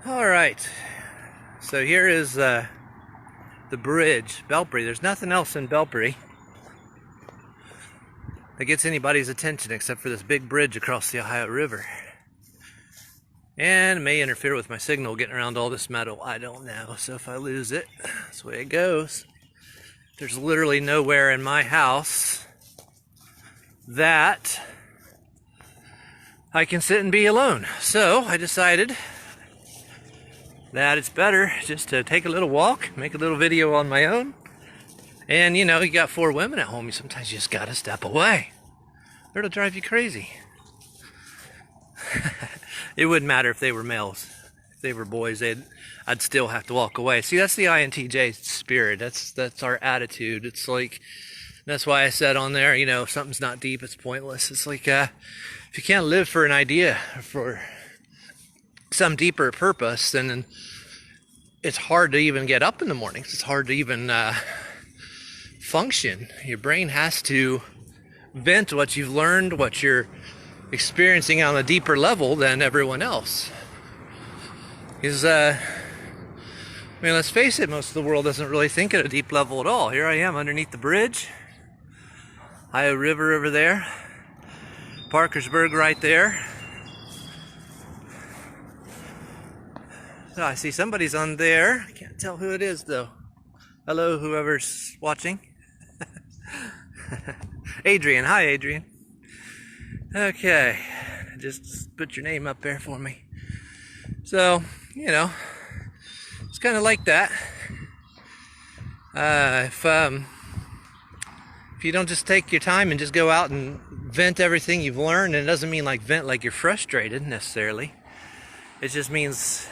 All right, so here is the bridge, Belpre. There's nothing else in Belpre that gets anybody's attention except for this big bridge across the Ohio River. And it may interfere with my signal getting around all this metal, I don't know. So if I lose it, that's the way it goes. There's literally nowhere in my house that I can sit and be alone. So I decided that it's better just to take a little walk, make a little video on my own. And you know, you got 4 women at home, sometimes you just gotta step away, or it'll drive you crazy. It wouldn't matter if they were males. If they were boys, I'd still have to walk away. See, that's the INTJ spirit. That's our attitude. It's like, that's why I said on there, you know, if something's not deep, it's pointless. It's like, if you can't live for an idea, for some deeper purpose, then it's hard to even get up in the mornings. It's hard to even function. Your brain has to vent what you've learned, what you're experiencing on a deeper level than everyone else. Because, I mean, let's face it, most of the world doesn't really think at a deep level at all. Here I am underneath the bridge, Ohio River over there, Parkersburg right there. So I see somebody's on there. I can't tell who it is though. Hello, whoever's watching. Adrian. Hi, Adrian. Okay, just put your name up there for me. So, you know, it's kind of like that. If you don't just take your time and just go out and vent everything you've learned, and it doesn't mean like vent like you're frustrated necessarily. It just means,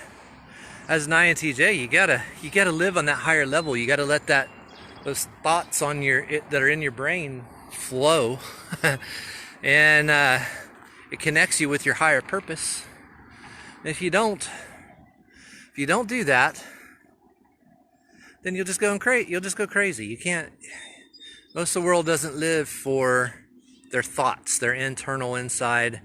as an INTJ, you gotta live on that higher level. You gotta let those thoughts on that are in your brain flow. And it connects you with your higher purpose. If you don't do that, then you'll just go crazy. You can't. Most of the world doesn't live for their thoughts, their internal inside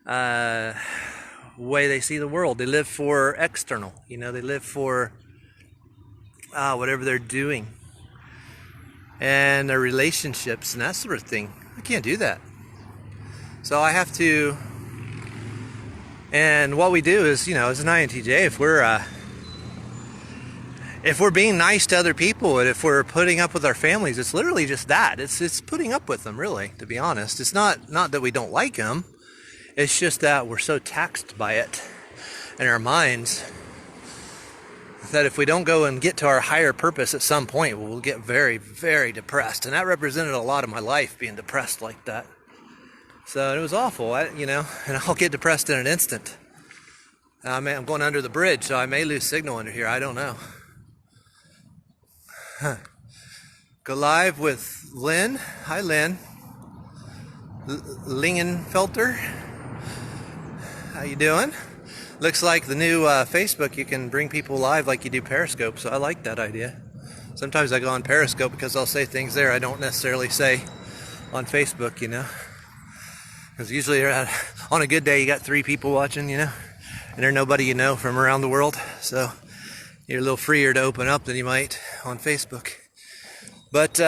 way they see the world. They live for external. You know, they live for whatever they're doing and their relationships and that sort of thing. I can't do that. So I have to, and what we do is, you know, as an INTJ, if we're being nice to other people and if we're putting up with our families, it's literally just that. It's putting up with them, really, to be honest. It's not that we don't like them. It's just that we're so taxed by it in our minds that if we don't go and get to our higher purpose at some point, we'll get very, very depressed. And that represented a lot of my life, being depressed like that. So it was awful, and I'll get depressed in an instant. I'm going under the bridge, so I may lose signal under here. I don't know. Go live with Lynn. Hi, Lynn. Lingenfelter. How you doing? Looks like the new Facebook, you can bring people live like you do Periscope, so I like that idea. Sometimes I go on Periscope because I'll say things there I don't necessarily say on Facebook, you know. Because usually on a good day you got 3 people watching, you know, and there's nobody you know from around the world. So you're a little freer to open up than you might on Facebook. But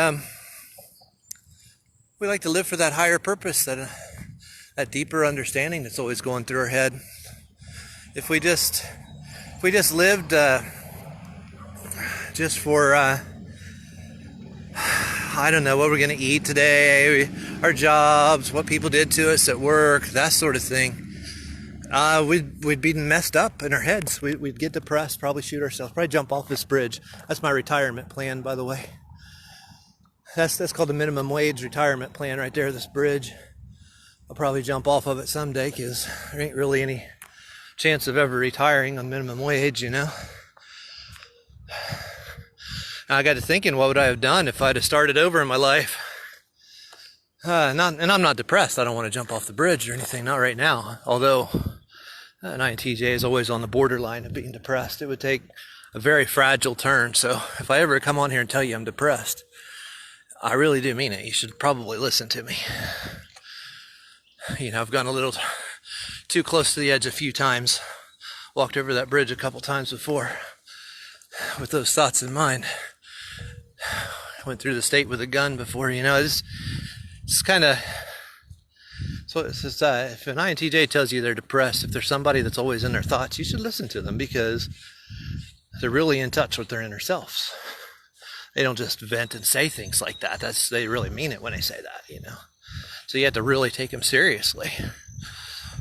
we like to live for that higher purpose, that deeper understanding that's always going through our head. If we just lived just for I don't know what we're gonna eat today, our jobs, what people did to us at work, that sort of thing, we'd be messed up in our heads. We'd get depressed, probably shoot ourselves, probably jump off this bridge. That's my retirement plan, by the way. That's called the minimum wage retirement plan right there, this bridge. I'll probably jump off of it someday because there ain't really any chance of ever retiring on minimum wage, you know. I got to thinking, what would I have done if I'd have started over in my life? And I'm not depressed. I don't want to jump off the bridge or anything, not right now. Although an INTJ is always on the borderline of being depressed. It would take a very fragile turn. So if I ever come on here and tell you I'm depressed, I really do mean it. You should probably listen to me. You know, I've gone a little too close to the edge a few times walked over that bridge a couple times before with those thoughts in mind. Went through the state with a gun before, it's kind of, so if an INTJ tells you they're depressed, if there's somebody that's always in their thoughts, you should listen to them, because they're really in touch with their inner selves. They don't just vent and say things like that. They really mean it when they say that, So you have to really take them seriously.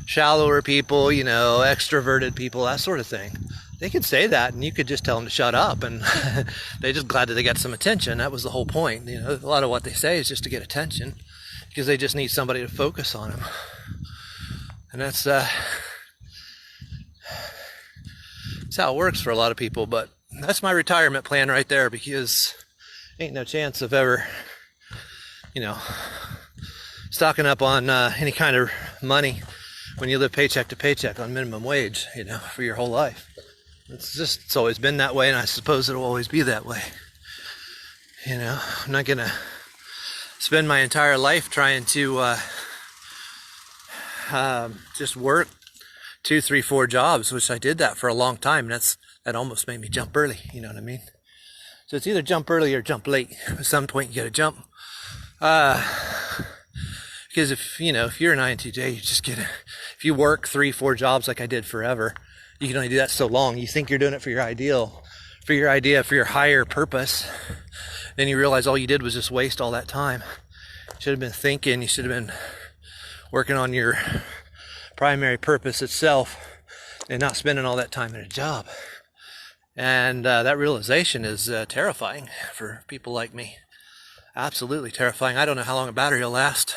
Shallower people, extroverted people, that sort of thing. They could say that, and you could just tell them to shut up, and they're just glad that they got some attention. That was the whole point. A lot of what they say is just to get attention, because they just need somebody to focus on them. And that's how it works for a lot of people. But that's my retirement plan right there, because ain't no chance of ever, stocking up on any kind of money when you live paycheck to paycheck on minimum wage, for your whole life. It's always been that way, and I suppose it'll always be that way. I'm not gonna spend my entire life trying to just work 2, 3, 4 jobs, which I did that for a long time, and that almost made me jump early. You know what I mean? So it's either jump early or jump late. At some point, you gotta jump. Because if you're an INTJ, if you work 3, 4 jobs like I did forever, you can only do that so long. You think you're doing it for your ideal, for your idea, for your higher purpose. Then you realize all you did was just waste all that time. You should have been thinking. You should have been working on your primary purpose itself, and not spending all that time in a job. And that realization is terrifying for people like me. Absolutely terrifying. I don't know how long a battery will last,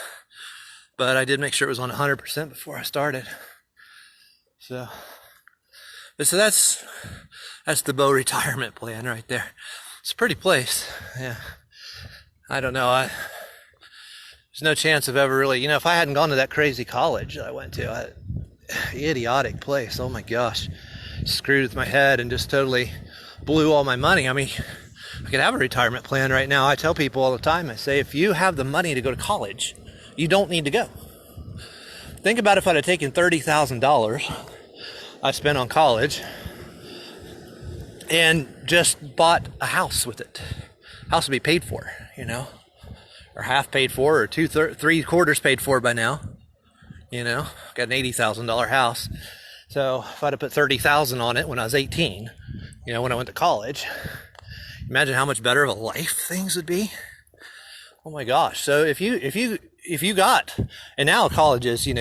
but I did make sure it was on 100% before I started. So that's the Bo retirement plan right there. It's a pretty place. Yeah. I don't know. There's no chance of ever really, if I hadn't gone to that crazy college that I went to, idiotic place. Oh my gosh. Screwed with my head and just totally blew all my money. I mean, I could have a retirement plan right now. I tell people all the time, I say, if you have the money to go to college, you don't need to go. Think about if I'd have taken $30,000 I spent on college and just bought a house with it. House would be paid for, or half paid for, or 3/4 paid for by now. Got an $80,000 house. So if I'd have put $30,000 on it when I was 18, when I went to college, imagine how much better of a life things would be. Oh my gosh. So if you got, and now colleges, you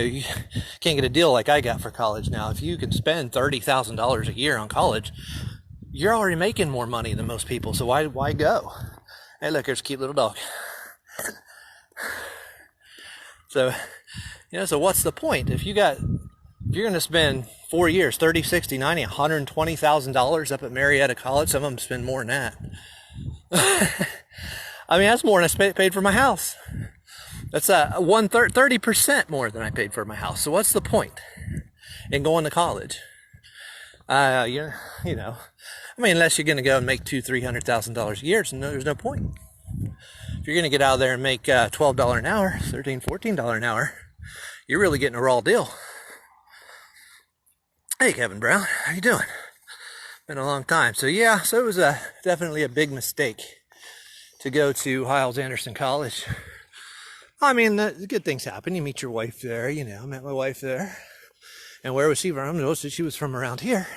can't get a deal like I got for college now. If you can spend $30,000 a year on college, you're already making more money than most people. So why go? Hey, look, there's a cute little dog. So, so what's the point? If you're going to spend 4 years, 30, 60, 90, $120,000 up at Marietta College, some of them spend more than that. I mean, that's more than I paid for my house. That's 30% more than I paid for my house. So what's the point in going to college? I mean, unless you're going to go and make $200,000-$300,000 a year, so there's no point. If you're going to get out there and make $12 an hour, $13, $14 an hour, you're really getting a raw deal. Hey, Kevin Brown, how you doing? Been a long time. So it was definitely a big mistake to go to Hiles-Anderson College. I mean, good things happen. You meet your wife there, I met my wife there. And where was she from? No, she was from around here.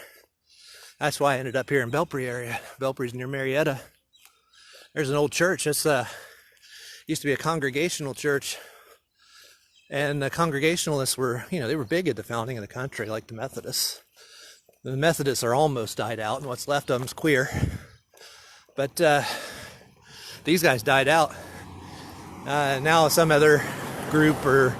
That's why I ended up here in Belpre area. Belpre's near Marietta. There's an old church. It's used to be a congregational church. And the Congregationalists were, they were big at the founding of the country, like the Methodists. The Methodists are almost died out, and what's left of them is queer. But these guys died out. Now some other group or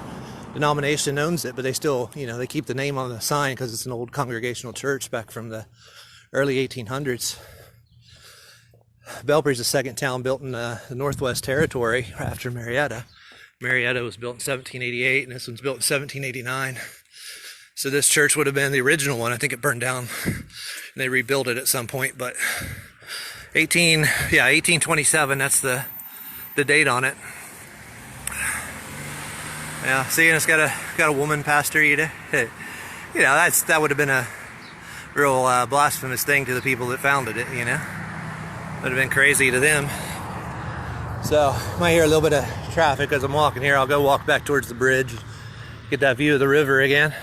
denomination owns it, but they still, they keep the name on the sign because it's an old congregational church back from the early 1800s. Belpre's the second town built in the Northwest Territory after Marietta. Marietta was built in 1788, and this one's built in 1789. So this church would have been the original one. I think it burned down, and they rebuilt it at some point. But 1827. That's the date on it. Yeah, see, and it's got a woman pastor. That would have been a real blasphemous thing to the people that founded it, you know. Would have been crazy to them. So, you might hear a little bit of traffic as I'm walking here. I'll go walk back towards the bridge, get that view of the river again.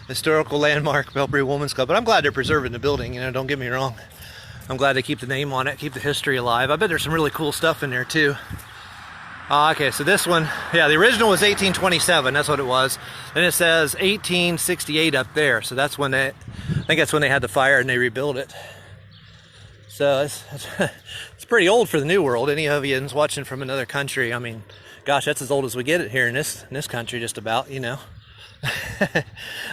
Historical landmark, Belbury Women's Club. But I'm glad they're preserving the building, you know, don't get me wrong. I'm glad they keep the name on it, keep the history alive. I bet there's some really cool stuff in there too. Okay, so this one, yeah, the original was 1827, that's what it was. And it says 1868 up there, so that's when I think that's when they had the fire and they rebuilt it. So it's pretty old for the New World. Any of you watching from another country, I mean, gosh, that's as old as we get it here in this country, just about, you know.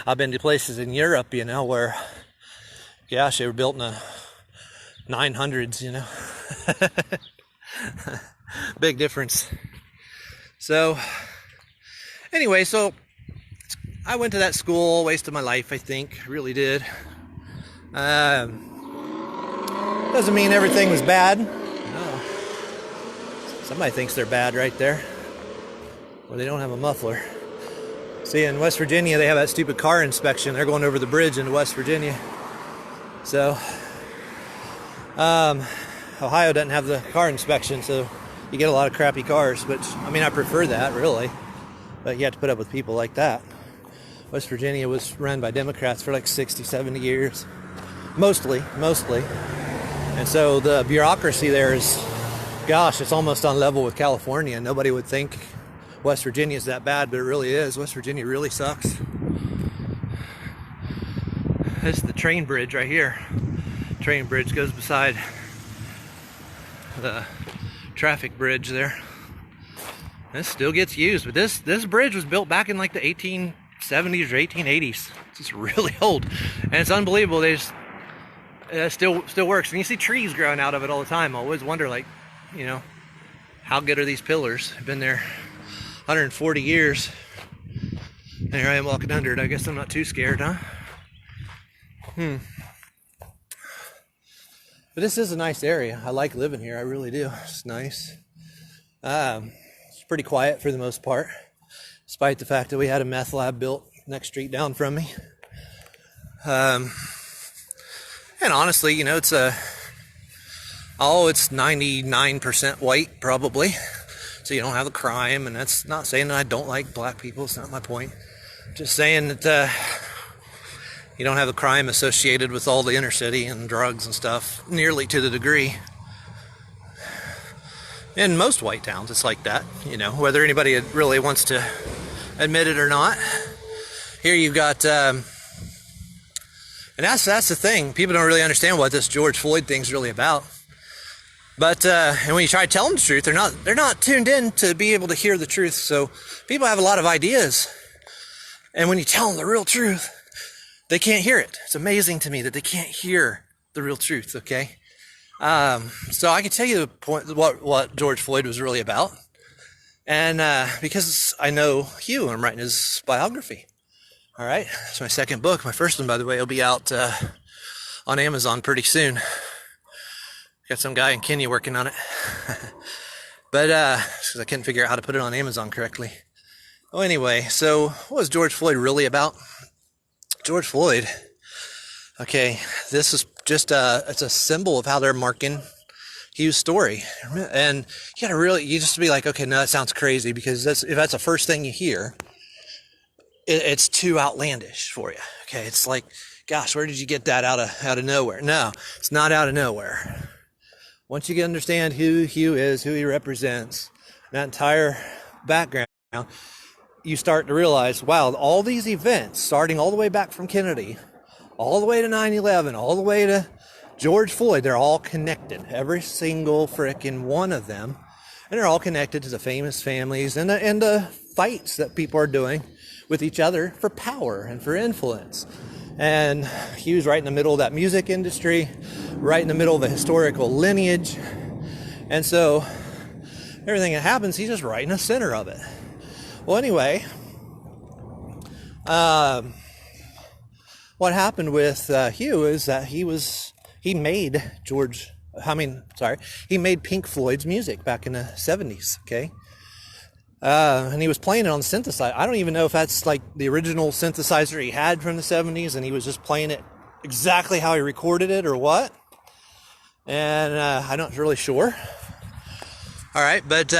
I've been to places in Europe, you know, where, gosh, they were built in the 900s, you know. Big difference. So, anyway, so I went to that school, wasted my life, I think, really did. Doesn't mean everything was bad. No. Somebody thinks they're bad right there. Or they don't have a muffler. See, in West Virginia, they have that stupid car inspection. They're going over the bridge into West Virginia. So, Ohio doesn't have the car inspection, so you get a lot of crappy cars, which, I mean, I prefer that, really. But you have to put up with people like that. West Virginia was run by Democrats for like 60, 70 years. Mostly. And so the bureaucracy there is, gosh, it's almost on level with California. Nobody would think West Virginia is that bad, but it really is. West Virginia really sucks. This is the train bridge right here. Train bridge goes beside the traffic bridge there. This still gets used, but this bridge was built back in like the 1870s or 1880s. It's just really old, and it's unbelievable. They just still works, and you see trees growing out of it all the time. I always wonder, like, you know, how good are these pillars? I've been there 140 years, and here I am walking under it. I guess I'm not too scared, huh? But this is a nice area. I like living here. I really do. It's nice. It's pretty quiet for the most part, despite the fact that we had a meth lab built next street down from me. And honestly, you know, it's 99% white, probably. So you don't have the crime, and that's not saying that I don't like black people. It's not my point. Just saying that you don't have the crime associated with all the inner city and drugs and stuff nearly to the degree. In most white towns, it's like that, you know, whether anybody really wants to admit it or not. Here you've got, and that's the thing. People don't really understand what this George Floyd thing's really about. But and when you try to tell them the truth, they're not tuned in to be able to hear the truth. So people have a lot of ideas, and when you tell them the real truth, they can't hear it. It's amazing to me that they can't hear the real truth. Okay, so I can tell you the point what George Floyd was really about, and because I know Hugh, I'm writing his biography. All right, it's my second book. My first one, by the way, will be out on Amazon pretty soon. Got some guy in Kenya working on it. But, because I couldn't figure out how to put it on Amazon correctly. Oh, anyway, so what was George Floyd really about? George Floyd, okay, this is just it's a symbol of how they're marking Hugh's story. And you just be like, okay, no, that sounds crazy, because if that's the first thing you hear, it's too outlandish for you. Okay, it's like, gosh, where did you get that out of nowhere? No, it's not out of nowhere. Once you can understand who Hugh is, who he represents, that entire background, you start to realize, wow, all these events, starting all the way back from Kennedy, all the way to 9/11, all the way to George Floyd, they're all connected. Every single frickin' one of them. And they're all connected to the famous families and the fights that people are doing with each other for power and for influence. And Hugh's right in the middle of that music industry, right in the middle of a historical lineage. And so everything that happens, he's just right in the center of it. Well, anyway, what happened with Hugh is that he made Pink Floyd's music back in the 70s, okay? And he was playing it on synthesizer. I don't even know if that's like the original synthesizer he had from the 70s, and he was just playing it exactly how he recorded it or what. And I'm not really sure. All right, but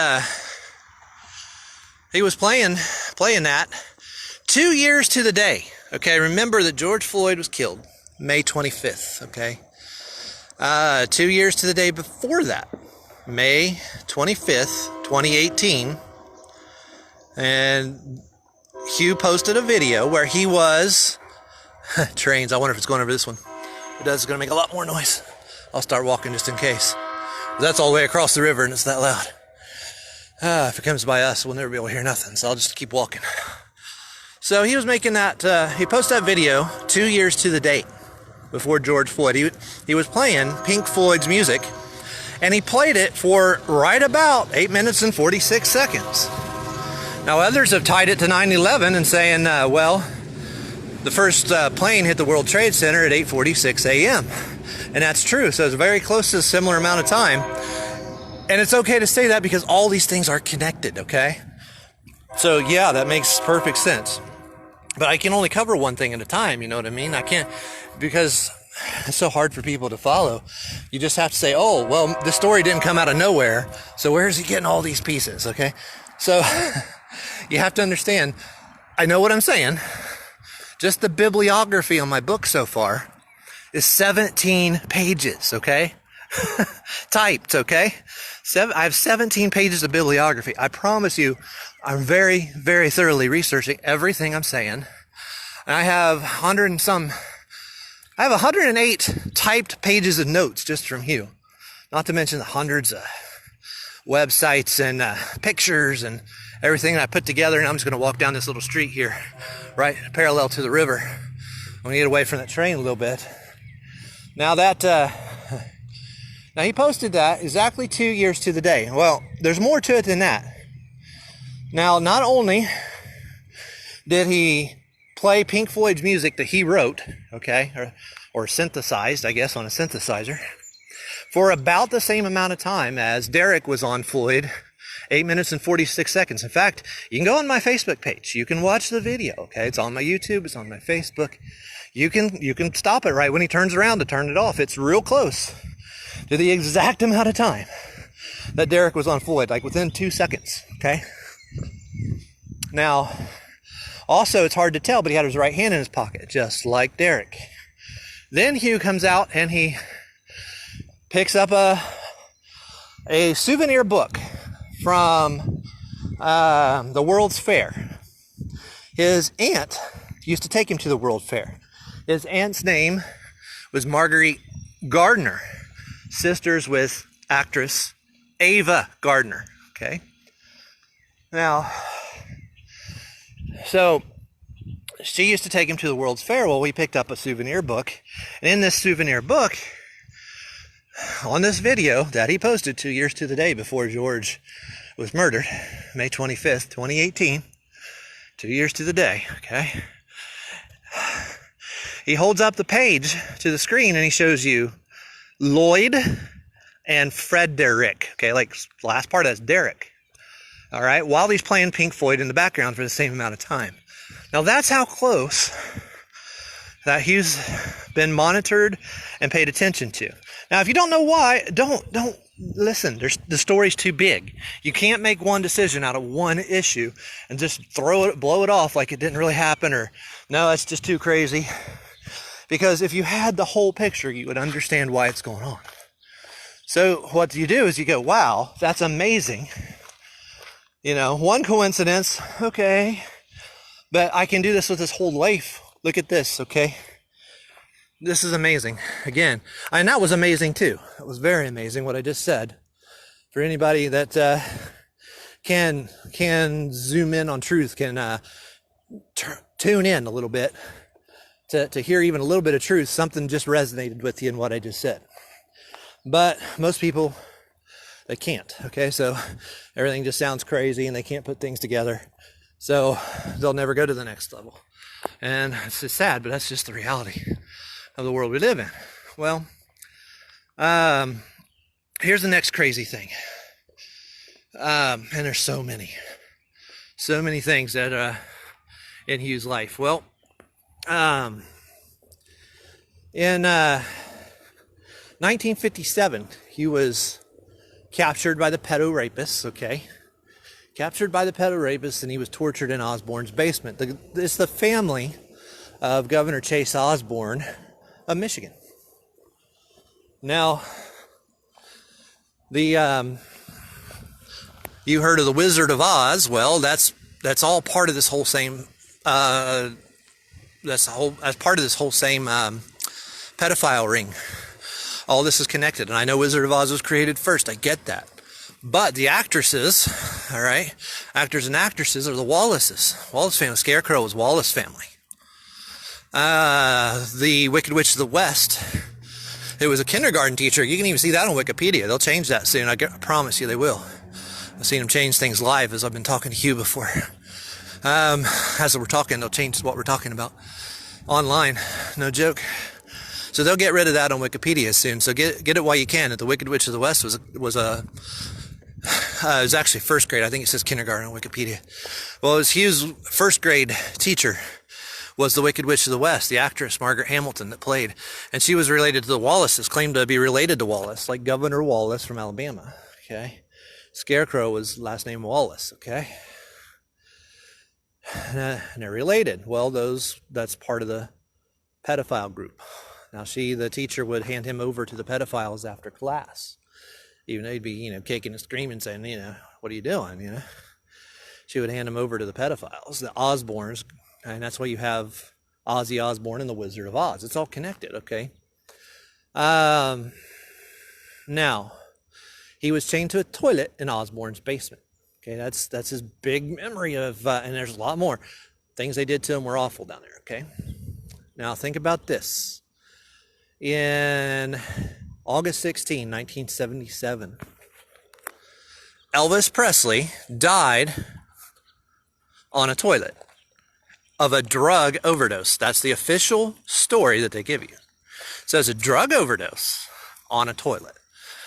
he was playing that 2 years to the day. Okay, remember that George Floyd was killed May 25th. Okay, 2 years to the day before that, May 25th, 2018, and Hugh posted a video where he was trains. I wonder if it's going over this one. If it does, it's going to make a lot more noise. I'll start walking just in case. That's all the way across the river and it's that loud. If it comes by us, we'll never be able to hear nothing, so I'll just keep walking. So he was making that, he posted that video 2 years to the date before George Floyd. He was playing Pink Floyd's music, and he played it for right about 8 minutes and 46 seconds. Now others have tied it to 9/11 and saying, well, the first plane hit the World Trade Center at 8:46 a.m. And that's true, so it's very close to a similar amount of time. And it's okay to say that because all these things are connected, okay? So yeah, that makes perfect sense. But I can only cover one thing at a time, you know what I mean? I can't, because it's so hard for people to follow. You just have to say, oh, well, the story didn't come out of nowhere, so where is he getting all these pieces, okay? So you have to understand, I know what I'm saying. Just the bibliography on my book so far is 17 pages, okay? Typed, okay? I have 17 pages of bibliography. I promise you, I'm very, very thoroughly researching everything I'm saying. And I have 108 typed pages of notes just from Hugh. Not to mention the hundreds of websites and pictures and everything that I put together. And I'm just going to walk down this little street here, right parallel to the river. I'm going to get away from that train a little bit. Now now he posted that exactly 2 years to the day. Well, there's more to it than that. Now, not only did he play Pink Floyd's music that he wrote, okay, or synthesized, I guess, on a synthesizer, for about the same amount of time as Derek was on Floyd, 8 minutes and 46 seconds. In fact, you can go on my Facebook page. You can watch the video, okay? It's on my YouTube. It's on my Facebook. You can stop it right when he turns around to turn it off. It's real close to the exact amount of time that Derek was on Floyd, like within 2 seconds, okay? Now, also, it's hard to tell, but he had his right hand in his pocket, just like Derek. Then Hugh comes out and he picks up a souvenir book from the World's Fair. His aunt used to take him to the World Fair. His aunt's name was Marguerite Gardner, sisters with actress Ava Gardner, okay? Now, so she used to take him to the World's Fair. Well, we picked up a souvenir book. And in this souvenir book, on this video that he posted 2 years to the day before George was murdered, May 25th, 2018, 2 years to the day, okay? He holds up the page to the screen and he shows you Lloyd and Frederick, okay? Like, the last part, that's Derek. All right, while he's playing Pink Floyd in the background for the same amount of time. Now that's how close that he's been monitored and paid attention to. Now, if you don't know why, don't listen. The story's too big. You can't make one decision out of one issue and just blow it off like it didn't really happen, or no, that's just too crazy. Because if you had the whole picture, you would understand why it's going on. So what you do is you go, wow, that's amazing. You know, one coincidence, okay, but I can do this with his whole life. Look at this, okay? This is amazing. Again, and that was amazing too. It was very amazing what I just said. For anybody that can zoom in on truth, can tune in a little bit to hear even a little bit of truth, something just resonated with you in what I just said. But most people, they can't, okay? So everything just sounds crazy and they can't put things together. So they'll never go to the next level. And it's just sad, but that's just the reality of the world we live in. Well, here's the next crazy thing. And there's so many things that in Hugh's life. Well, In 1957, he was captured by the pedo rapists, okay? Captured by the pedo rapists, and he was tortured in Osborne's basement. It's the family of Governor Chase Osborne of Michigan. Now, you heard of the Wizard of Oz. Well, that's all part of this whole same that's part of this whole same pedophile ring. All this is connected, and I know Wizard of Oz was created first. I get that. But the actresses, all right, actors and actresses are the Wallaces. Wallace family. Scarecrow was Wallace family. The Wicked Witch of the West, it was a kindergarten teacher. You can even see that on Wikipedia. They'll change that soon. I promise you they will. I've seen them change things live as I've been talking to Hugh before. As we're talking, they'll change what we're talking about online. No joke. So they'll get rid of that on Wikipedia soon. So get it while you can. That the Wicked Witch of the West was it was actually first grade. I think it says kindergarten on Wikipedia. Well, it was Hugh's first grade teacher was the Wicked Witch of the West, the actress Margaret Hamilton that played. And she was related to the Wallaces, claimed to be related to Wallace, like Governor Wallace from Alabama. Okay. Scarecrow was last name Wallace. Okay. And they're related. Well, that's part of the pedophile group. Now the teacher would hand him over to the pedophiles after class. Even though he'd be, kicking and screaming, saying, what are you doing, She would hand him over to the pedophiles, the Osbornes, and that's why you have Ozzy Osbourne and the Wizard of Oz. It's all connected, okay? Now, he was chained to a toilet in Osborne's basement. Okay, that's his big memory of, and there's a lot more. Things they did to him were awful down there, okay? Now, think about this. In August 16, 1977, Elvis Presley died on a toilet of a drug overdose. That's the official story that they give you. So it's a drug overdose on a toilet.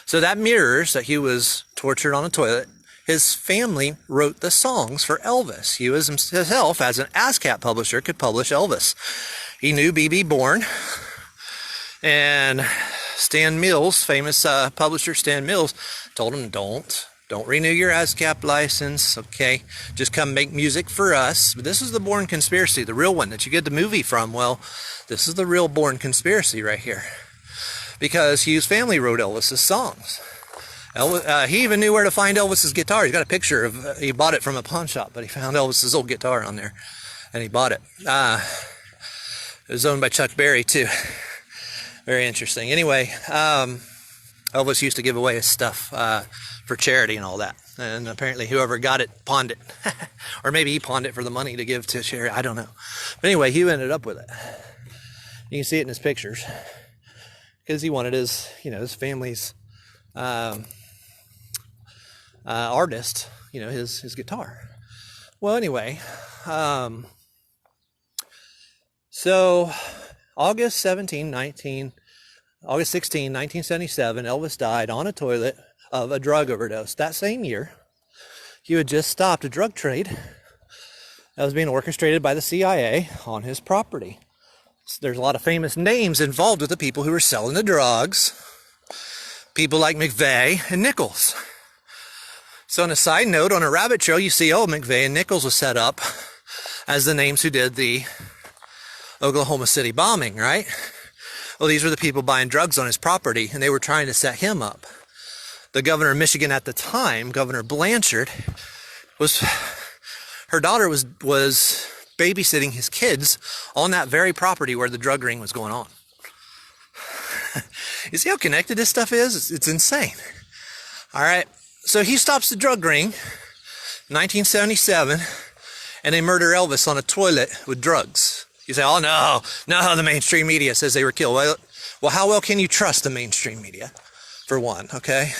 So that mirrors that he was tortured on a toilet. His family wrote the songs for Elvis. He was himself, as an ASCAP publisher, could publish Elvis. He knew B.B. Bourne, and Stan Mills, famous publisher Stan Mills, told him, don't renew your ASCAP license, okay? Just come make music for us. But this is the Bourne conspiracy, the real one that you get the movie from. Well, this is the real Bourne conspiracy right here. Because Hugh's family wrote Elvis's songs. He even knew where to find Elvis's guitar. He's got a picture of, he bought it from a pawn shop, but he found Elvis's old guitar on there, and he bought it. It was owned by Chuck Berry, too. Very interesting. Anyway, Elvis used to give away his stuff for charity and all that. And apparently whoever got it pawned it. Or maybe he pawned it for the money to give to charity. I don't know. But anyway, Hugh ended up with it. You can see it in his pictures. Because he wanted his family's artist, his guitar. Well, anyway, so August 16, 1977, Elvis died on a toilet of a drug overdose. That same year, Hugh had just stopped a drug trade that was being orchestrated by the CIA on his property. There's a lot of famous names involved with the people who were selling the drugs. People like McVeigh and Nichols. So on a side note, on a rabbit trail, you see, McVeigh and Nichols was set up as the names who did the Oklahoma City bombing, right? Well, these were the people buying drugs on his property, and they were trying to set him up. The governor of Michigan at the time, Governor Blanchard, her daughter was babysitting his kids on that very property where the drug ring was going on. You see how connected this stuff is? It's insane. All right. So he stops the drug ring, 1977, and they murder Elvis on a toilet with drugs. You say, oh, no, the mainstream media says they were killed. Well, how well can you trust the mainstream media, for one, okay?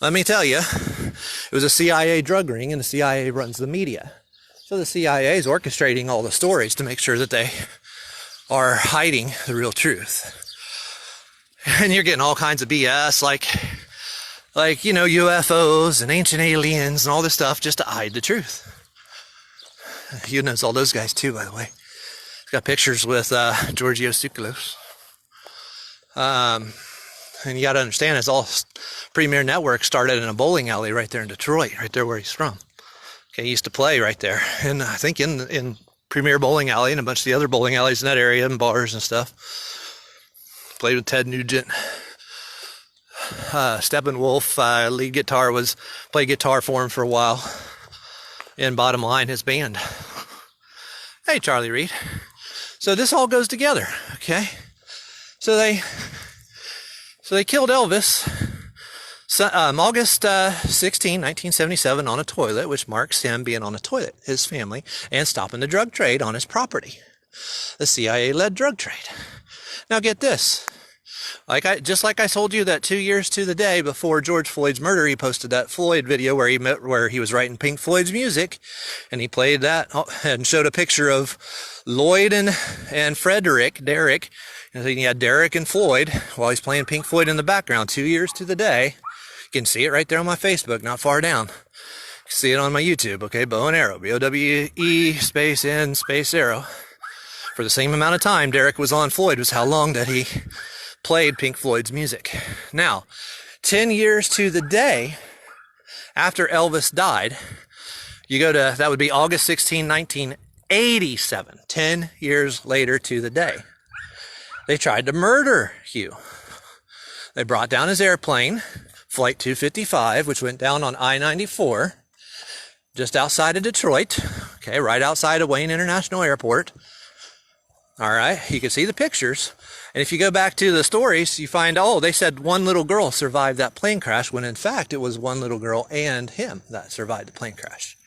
Let me tell you, it was a CIA drug ring, and the CIA runs the media. So the CIA is orchestrating all the stories to make sure that they are hiding the real truth. And you're getting all kinds of BS, like UFOs and ancient aliens and all this stuff just to hide the truth. Hugh knows all those guys too, by the way. He's got pictures with Giorgio Tsoukalos. And you got to understand, it's all Premier Network started in a bowling alley right there in Detroit, right there where he's from. Okay, he used to play right there, and I think in Premier Bowling Alley and a bunch of the other bowling alleys in that area and bars and stuff. Played with Ted Nugent. Steppenwolf, lead guitar, played guitar for him for a while. And bottom line, his band. Hey, Charlie Reed. So this all goes together, okay? So they killed Elvis August 16, 1977 on a toilet, which marks him being on a toilet, his family, and stopping the drug trade on his property. The CIA-led drug trade. Now get this. Just like I told you that 2 years to the day before George Floyd's murder, he posted that Floyd video where he was writing Pink Floyd's music, and he played that and showed a picture of Lloyd and Derek, and so you had Derek and Floyd while he's playing Pink Floyd in the background. 2 years to the day. You can see it right there on my Facebook, not far down. You can see it on my YouTube, okay? Bow and arrow, BOWE space N space arrow. For the same amount of time Derek was on Floyd was how long that he played Pink Floyd's music. Now, 10 years to the day after Elvis died, you go to, that would be August 16, 1987. 10 years later to the day. They tried to murder Hugh. They brought down his airplane, Flight 255, which went down on I-94, just outside of Detroit, okay, right outside of Wayne International Airport. All right, you can see the pictures. And if you go back to the stories, you find, they said one little girl survived that plane crash, when in fact it was one little girl and him that survived the plane crash.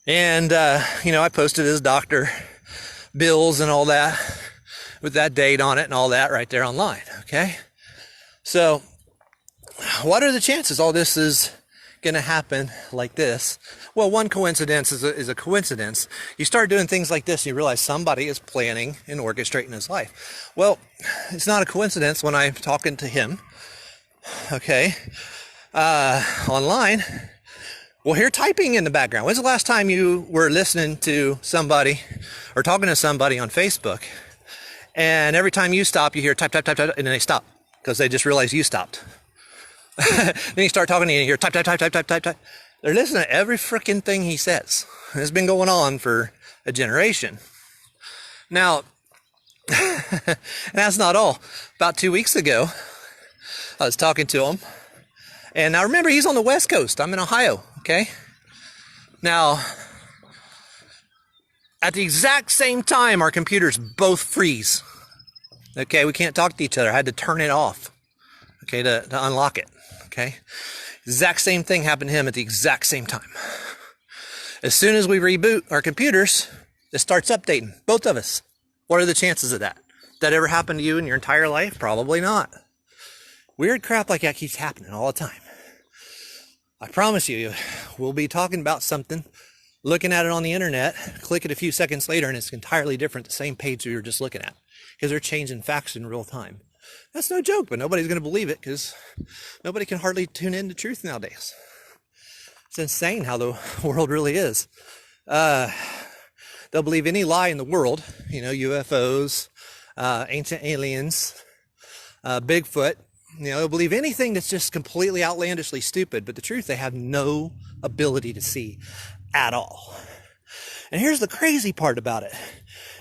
And, I posted his doctor bills and all that with that date on it and all that right there online, okay? So, what are the chances all this is going to happen like this? Well, one coincidence is a coincidence. You start doing things like this, and you realize somebody is planning and orchestrating his life. Well, it's not a coincidence when I'm talking to him, okay, online. Well, hear typing in the background. When's the last time you were listening to somebody or talking to somebody on Facebook, and every time you stop, you hear type, type, type, type, and then they stop because they just realized you stopped. Then you start talking and you hear type, type, type, type, type, type, type. They're listening to every freaking thing he says. It's been going on for a generation. Now, and that's not all. About 2 weeks ago, I was talking to him. And now remember, he's on the West Coast. I'm in Ohio, okay? Now, at the exact same time, our computers both freeze. Okay, we can't talk to each other. I had to turn it off, okay, to unlock it, okay? Exact same thing happened to him at the exact same time. As soon as we reboot our computers, it starts updating, both of us. What are the chances of that? Did that ever happen to you in your entire life? Probably not. Weird crap like that keeps happening all the time. I promise you, we'll be talking about something, looking at it on the internet, click it a few seconds later, and it's entirely different, the same page we were just looking at, because they're changing facts in real time. That's no joke, but nobody's going to believe it because nobody can hardly tune in to truth nowadays. It's insane how the world really is. They'll believe any lie in the world, UFOs, ancient aliens, Bigfoot. They'll believe anything that's just completely outlandishly stupid, but the truth they have no ability to see at all. And here's the crazy part about it.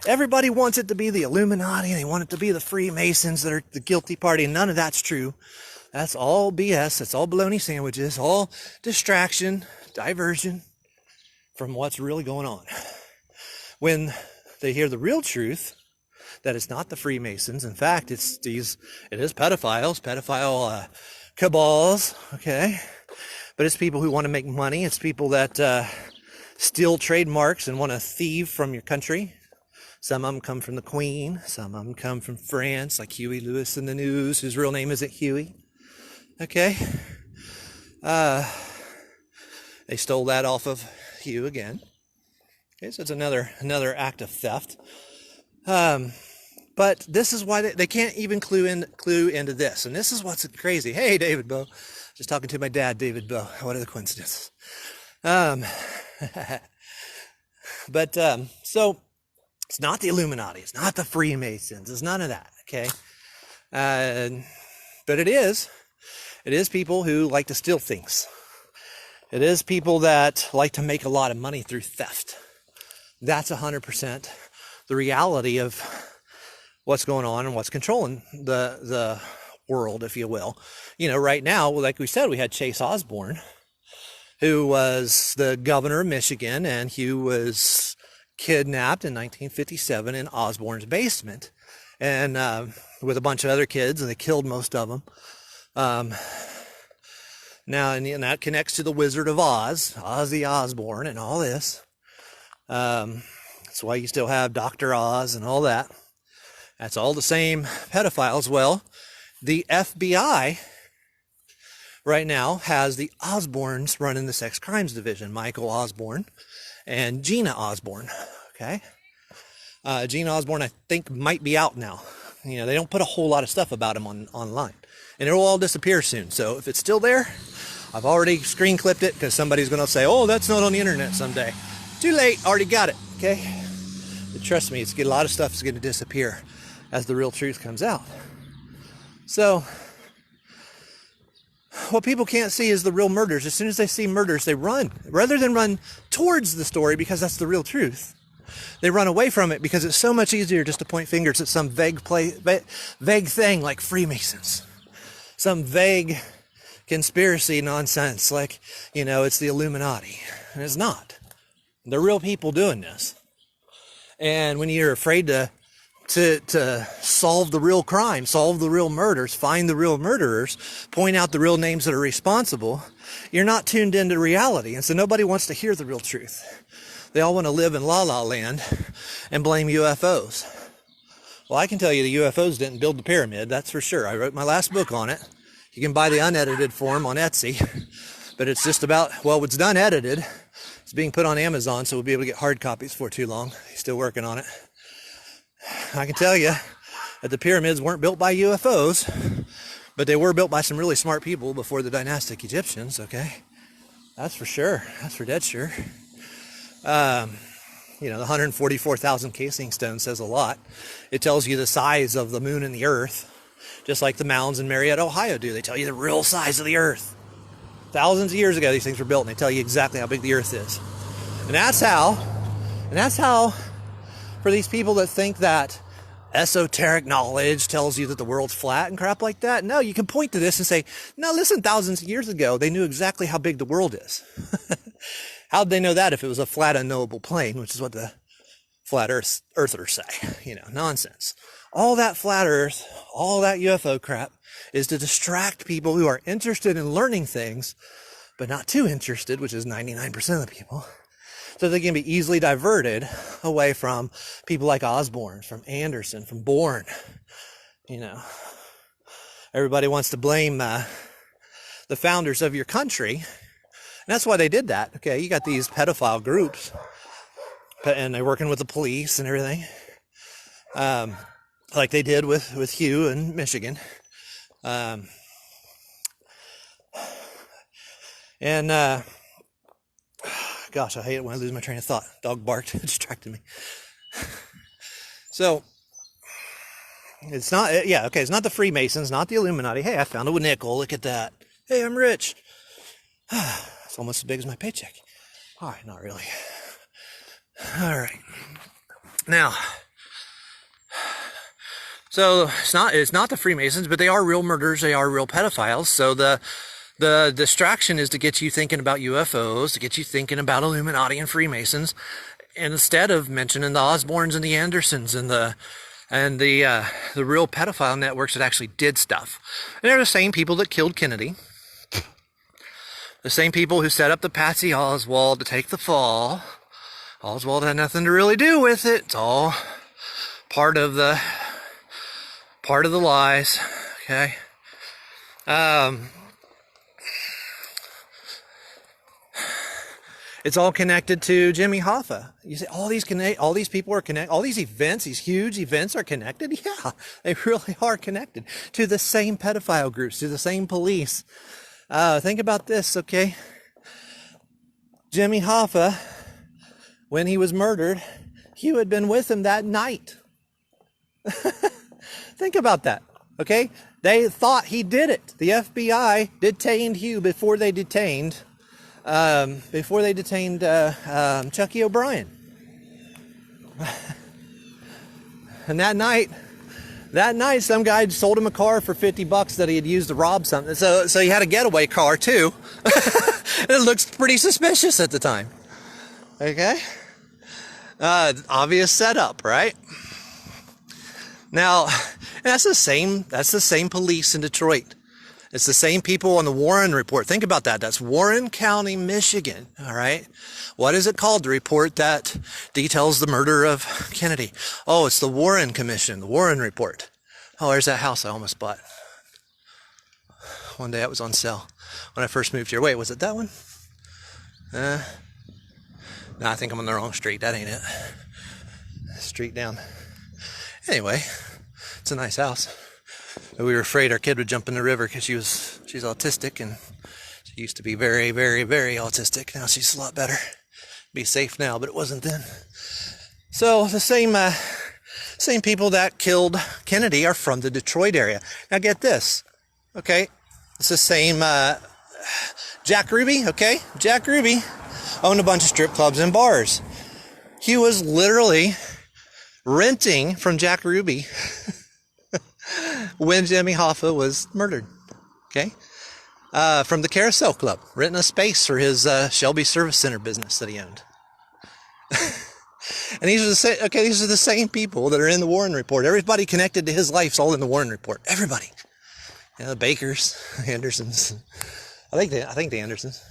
Everybody wants it to be the Illuminati. They want it to be the Freemasons that are the guilty party. And none of that's true. That's all BS. That's all bologna sandwiches. All distraction, diversion from what's really going on. When they hear the real truth, that it's not the Freemasons. In fact, it is pedophiles, pedophile cabals, okay? But it's people who want to make money. It's people that steal trademarks and want to thieve from your country. Some of them come from the Queen. Some of them come from France, like Huey Lewis in the news, whose real name isn't Huey. Okay? They stole that off of Hugh again. Okay, so it's another act of theft. But this is why they can't even clue into this. And this is what's crazy. Hey, David Bow. Just talking to my dad, David Bow. What are the coincidences? So it's not the Illuminati. It's not the Freemasons. It's none of that, okay? But it is people who like to steal things. It is people that like to make a lot of money through theft. That's 100% the reality of what's going on and what's controlling the world, if you will. Right now, like we said, we had Chase Osborne, who was the governor of Michigan, and Hugh was kidnapped in 1957 in Osborne's basement, and with a bunch of other kids, and they killed most of them. Now, and that connects to the Wizard of Oz, Ozzy Osbourne, and all this. That's why you still have Dr. Oz and all that. That's all the same pedophiles. Well, the FBI right now has the Osbournes running the sex crimes division. Michael Osborne and Gina Osborne. Okay. Gina Osborne, I think, might be out now. They don't put a whole lot of stuff about him online. And it will all disappear soon. So if it's still there, I've already screen clipped it because somebody's going to say, oh, that's not on the internet someday. Too late. Already got it. Okay. But trust me, a lot of stuff is going to disappear as the real truth comes out. So what people can't see is the real murders. As soon as they see murders, they run. Rather than run towards the story because that's the real truth, they run away from it because it's so much easier just to point fingers at some vague thing like Freemasons. Some vague conspiracy nonsense like, it's the Illuminati. And it's not. They're real people doing this. And when you're afraid to solve the real crime, solve the real murders, find the real murderers, point out the real names that are responsible, you're not tuned into reality. And so nobody wants to hear the real truth. They all want to live in La La Land and blame UFOs. Well, I can tell you the UFOs didn't build the pyramid, that's for sure. I wrote my last book on it. You can buy the unedited form on Etsy. But it's just about, it's done edited. It's being put on Amazon, so we'll be able to get hard copies for too long. He's still working on it. I can tell you that the pyramids weren't built by UFOs, but they were built by some really smart people before the dynastic Egyptians, okay? That's for sure. That's for dead sure. The 144,000 casing stone says a lot. It tells you the size of the moon and the earth, just like the mounds in Marietta, Ohio do. They tell you the real size of the earth. Thousands of years ago, these things were built, and they tell you exactly how big the earth is. And that's how, for these people that think that esoteric knowledge tells you that the world's flat and crap like that, no, you can point to this and say, no, listen, thousands of years ago, they knew exactly how big the world is. How'd they know that if it was a flat, unknowable plane, which is what the flat earthers say? Nonsense. All that flat earth, all that UFO crap is to distract people who are interested in learning things, but not too interested, which is 99% of the people, so they can be easily diverted away from people like Osborne, from Anderson, from Bourne. Everybody wants to blame the founders of your country, and that's why they did that. Okay, you got these pedophile groups, and they're working with the police and everything, like they did with Hugh in Michigan. Gosh, I hate it when I lose my train of thought. Dog barked, it distracted me. So, it's not, it's not the Freemasons, not the Illuminati. Hey, I found a nickel, look at that. Hey, I'm rich. It's almost as big as my paycheck. All right, not really. All right. Now, so it's not the Freemasons, but they are real murderers, they are real pedophiles. So the distraction is to get you thinking about UFOs, to get you thinking about Illuminati and Freemasons, and instead of mentioning the Osbornes and the Andersons and the real pedophile networks that actually did stuff. And they're the same people that killed Kennedy, the same people who set up the Patsy Oswald to take the fall. Oswald had nothing to really do with it. It's all part of the lies. Okay. It's all connected to Jimmy Hoffa. You say all these people are connected. All these events, these huge events, are connected. Yeah, they really are connected to the same pedophile groups, to the same police. Think about this, okay? Jimmy Hoffa, when he was murdered, Hugh had been with him that night. Think about that, Okay? They thought he did it. The FBI detained Hugh before they detained Chucky O'Brien. And that night, some guy sold him a car for $50 that he had used to rob something. So he had a getaway car too. It looks pretty suspicious at the time. Okay? Obvious setup, right? Now, that's the same police in Detroit. It's the same people on the Warren report. Think about that. That's Warren County, Michigan. All right. What is it called? The report that details the murder of Kennedy. Oh, it's the Warren Commission, the Warren report. Oh, there's that house I almost bought. One day it was on sale when I first moved here. Wait, was it that one? No, I think I'm on the wrong street. That ain't it. Street down. Anyway, it's a nice house. We were afraid our kid would jump in the river because she's autistic, and she used to be very, very, very autistic. Now she's a lot better. Be safe now, but it wasn't then. So the same people that killed Kennedy are from the Detroit area. Now get this, okay? It's the same Jack Ruby, okay? Jack Ruby owned a bunch of strip clubs and bars. He was literally renting from Jack Ruby when Jimmy Hoffa was murdered, okay? From the Carousel Club, renting a space for his Shelby Service Center business that he owned. And these are the same people that are in the Warren Report. Everybody connected to his life's all in the Warren Report. Everybody. You know, the Bakers, the Andersons. I think the Andersons.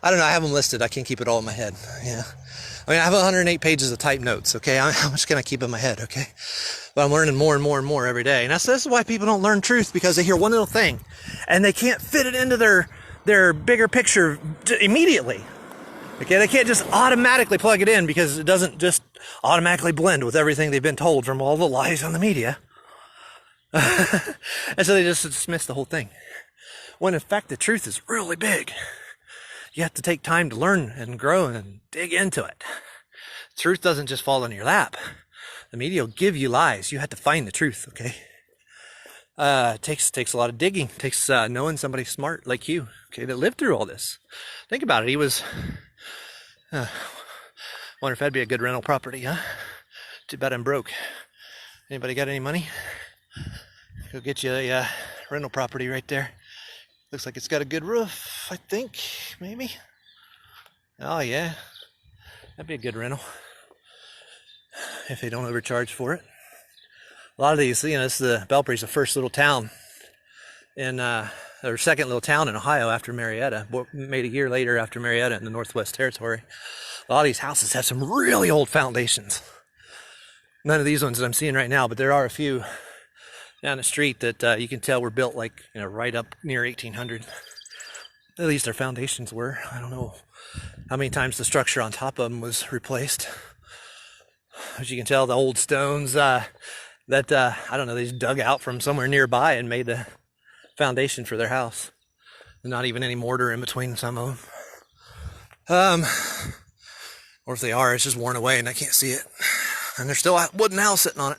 I don't know. I have them listed. I can't keep it all in my head. Yeah. I mean, I have 108 pages of typed notes, okay? How much can I keep in my head, okay? But I'm learning more and more and more every day. And this is why people don't learn truth, because they hear one little thing and they can't fit it into their bigger picture immediately. Okay, they can't just automatically plug it in because it doesn't just automatically blend with everything they've been told from all the lies on the media. And so they just dismiss the whole thing. When in fact the truth is really big. You have to take time to learn and grow and dig into it. Truth doesn't just fall in your lap. The media will give you lies. You have to find the truth, okay? It takes a lot of digging. It takes knowing somebody smart like you, okay, that lived through all this. Think about it. He was... wonder if that'd be a good rental property, huh? Too bad I'm broke. Anybody got any money? Go get you a rental property right there. Looks like it's got a good roof, I think, maybe. Oh yeah, that'd be a good rental if they don't overcharge for it. A lot of these, you know, Belpry's the first little town in, or second little town in Ohio after Marietta, made a year later after Marietta in the Northwest Territory. A lot of these houses have some really old foundations. None of these ones that I'm seeing right now, but there are a few down the street that you can tell were built like, you know, right up near 1800. At least their foundations were. I don't know how many times the structure on top of them was replaced. As you can tell, the old stones I don't know, they just dug out from somewhere nearby and made the foundation for their house. Not even any mortar in between some of them. Or if they are, it's just worn away and I can't see it. And there's still a wooden house sitting on it.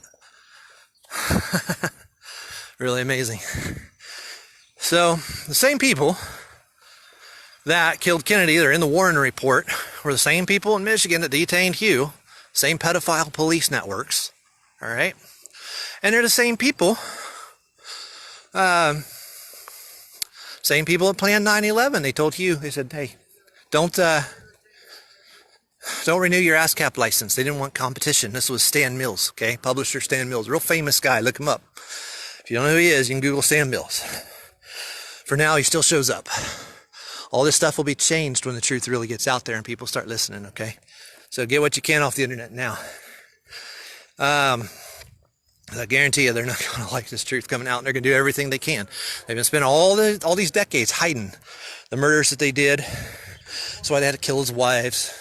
Really amazing. So, the same people that killed Kennedy, they're in the Warren Report, were the same people in Michigan that detained Hugh. Same pedophile police networks. All right? And they're the same people. Same people that planned 9/11. They told Hugh, they said, hey, don't renew your ASCAP license. They didn't want competition. This was Stan Mills, okay? Publisher Stan Mills, real famous guy. Look him up. If you don't know who he is, you can Google Stan Mills. For now, he still shows up. All this stuff will be changed when the truth really gets out there and people start listening, okay? So get what you can off the internet now. I guarantee you they're not going to like this truth coming out, and they're going to do everything they can. They've been spending all these decades hiding the murders that they did. That's why they had to kill his wives.